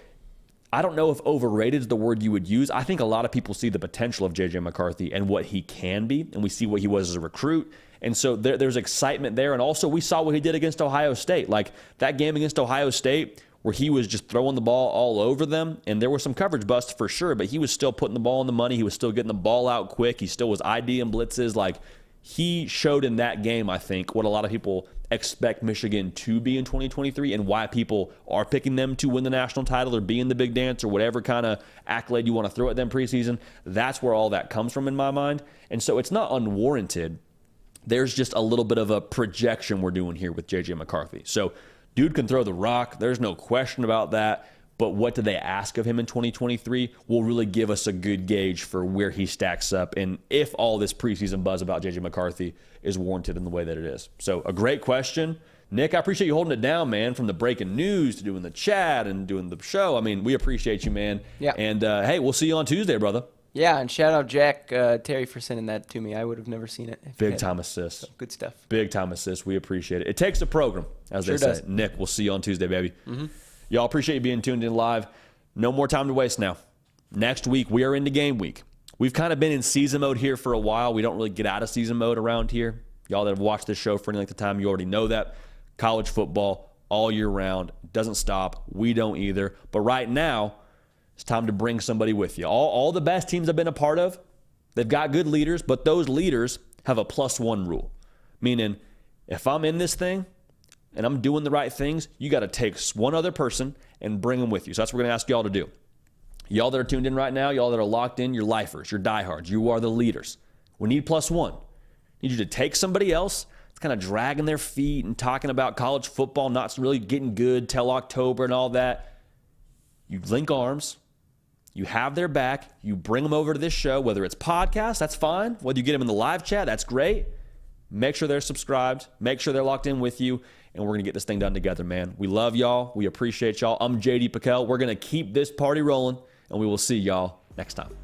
Speaker 1: I don't know if overrated is the word you would use. I think a lot of people see the potential of J.J. McCarthy and what he can be, and we see what he was as a recruit. And so there's excitement there. And also we saw what he did against Ohio State. Like, that game against Ohio State where he was just throwing the ball all over them, and there were some coverage busts for sure, but he was still putting the ball on the money. He was still getting the ball out quick. He still was IDing blitzes. Like, he showed in that game, I think, what a lot of people expect Michigan to be in 2023 and why people are picking them to win the national title or be in the big dance or whatever kind of accolade you want to throw at them preseason. That's where all that comes from in my mind. And so it's not unwarranted. There's just a little bit of a projection we're doing here with J.J. McCarthy. So dude can throw the rock. There's no question about that. But what do they ask of him in 2023 will really give us a good gauge for where he stacks up and if all this preseason buzz about J.J. McCarthy is warranted in the way that it is. So a great question. Nick, I appreciate you holding it down, man, from the breaking news to doing the chat and doing the show. I mean, we appreciate you, man.
Speaker 2: Yeah.
Speaker 1: And, hey, we'll see you on Tuesday, brother.
Speaker 2: Yeah, and shout out Jack Terry for sending that to me. I would have never seen it.
Speaker 1: Big time assist.
Speaker 2: So, good stuff.
Speaker 1: Big time assist. We appreciate it. It takes a program, as
Speaker 2: Sure
Speaker 1: they say.
Speaker 2: does.
Speaker 1: Nick, we'll see you on Tuesday, baby. Y'all appreciate you being tuned in live. No more time to waste now. Next week, we are into game week. We've kind of been in season mode here for a while. We don't really get out of season mode around here. Y'all that have watched this show for any length of time, you already know that. College football all year round. Doesn't stop. We don't either. But right now, it's time to bring somebody with you. All the best teams I've been a part of, they've got good leaders, but those leaders have a +1 rule. Meaning, if I'm in this thing and I'm doing the right things, you got to take one other person and bring them with you. So that's what we're going to ask y'all to do. Y'all that are tuned in right now, y'all that are locked in, you're lifers, you're diehards, you are the leaders. We need +1. Need you to take somebody else that's kind of dragging their feet and talking about college football, not really getting good till October and all that. You link arms. You have their back. You bring them over to this show, whether it's podcast, that's fine. Whether you get them in the live chat, that's great. Make sure they're subscribed. Make sure they're locked in with you. And we're going to get this thing done together, man. We love y'all. We appreciate y'all. I'm JD Piquel. We're going to keep this party rolling, and we will see y'all next time.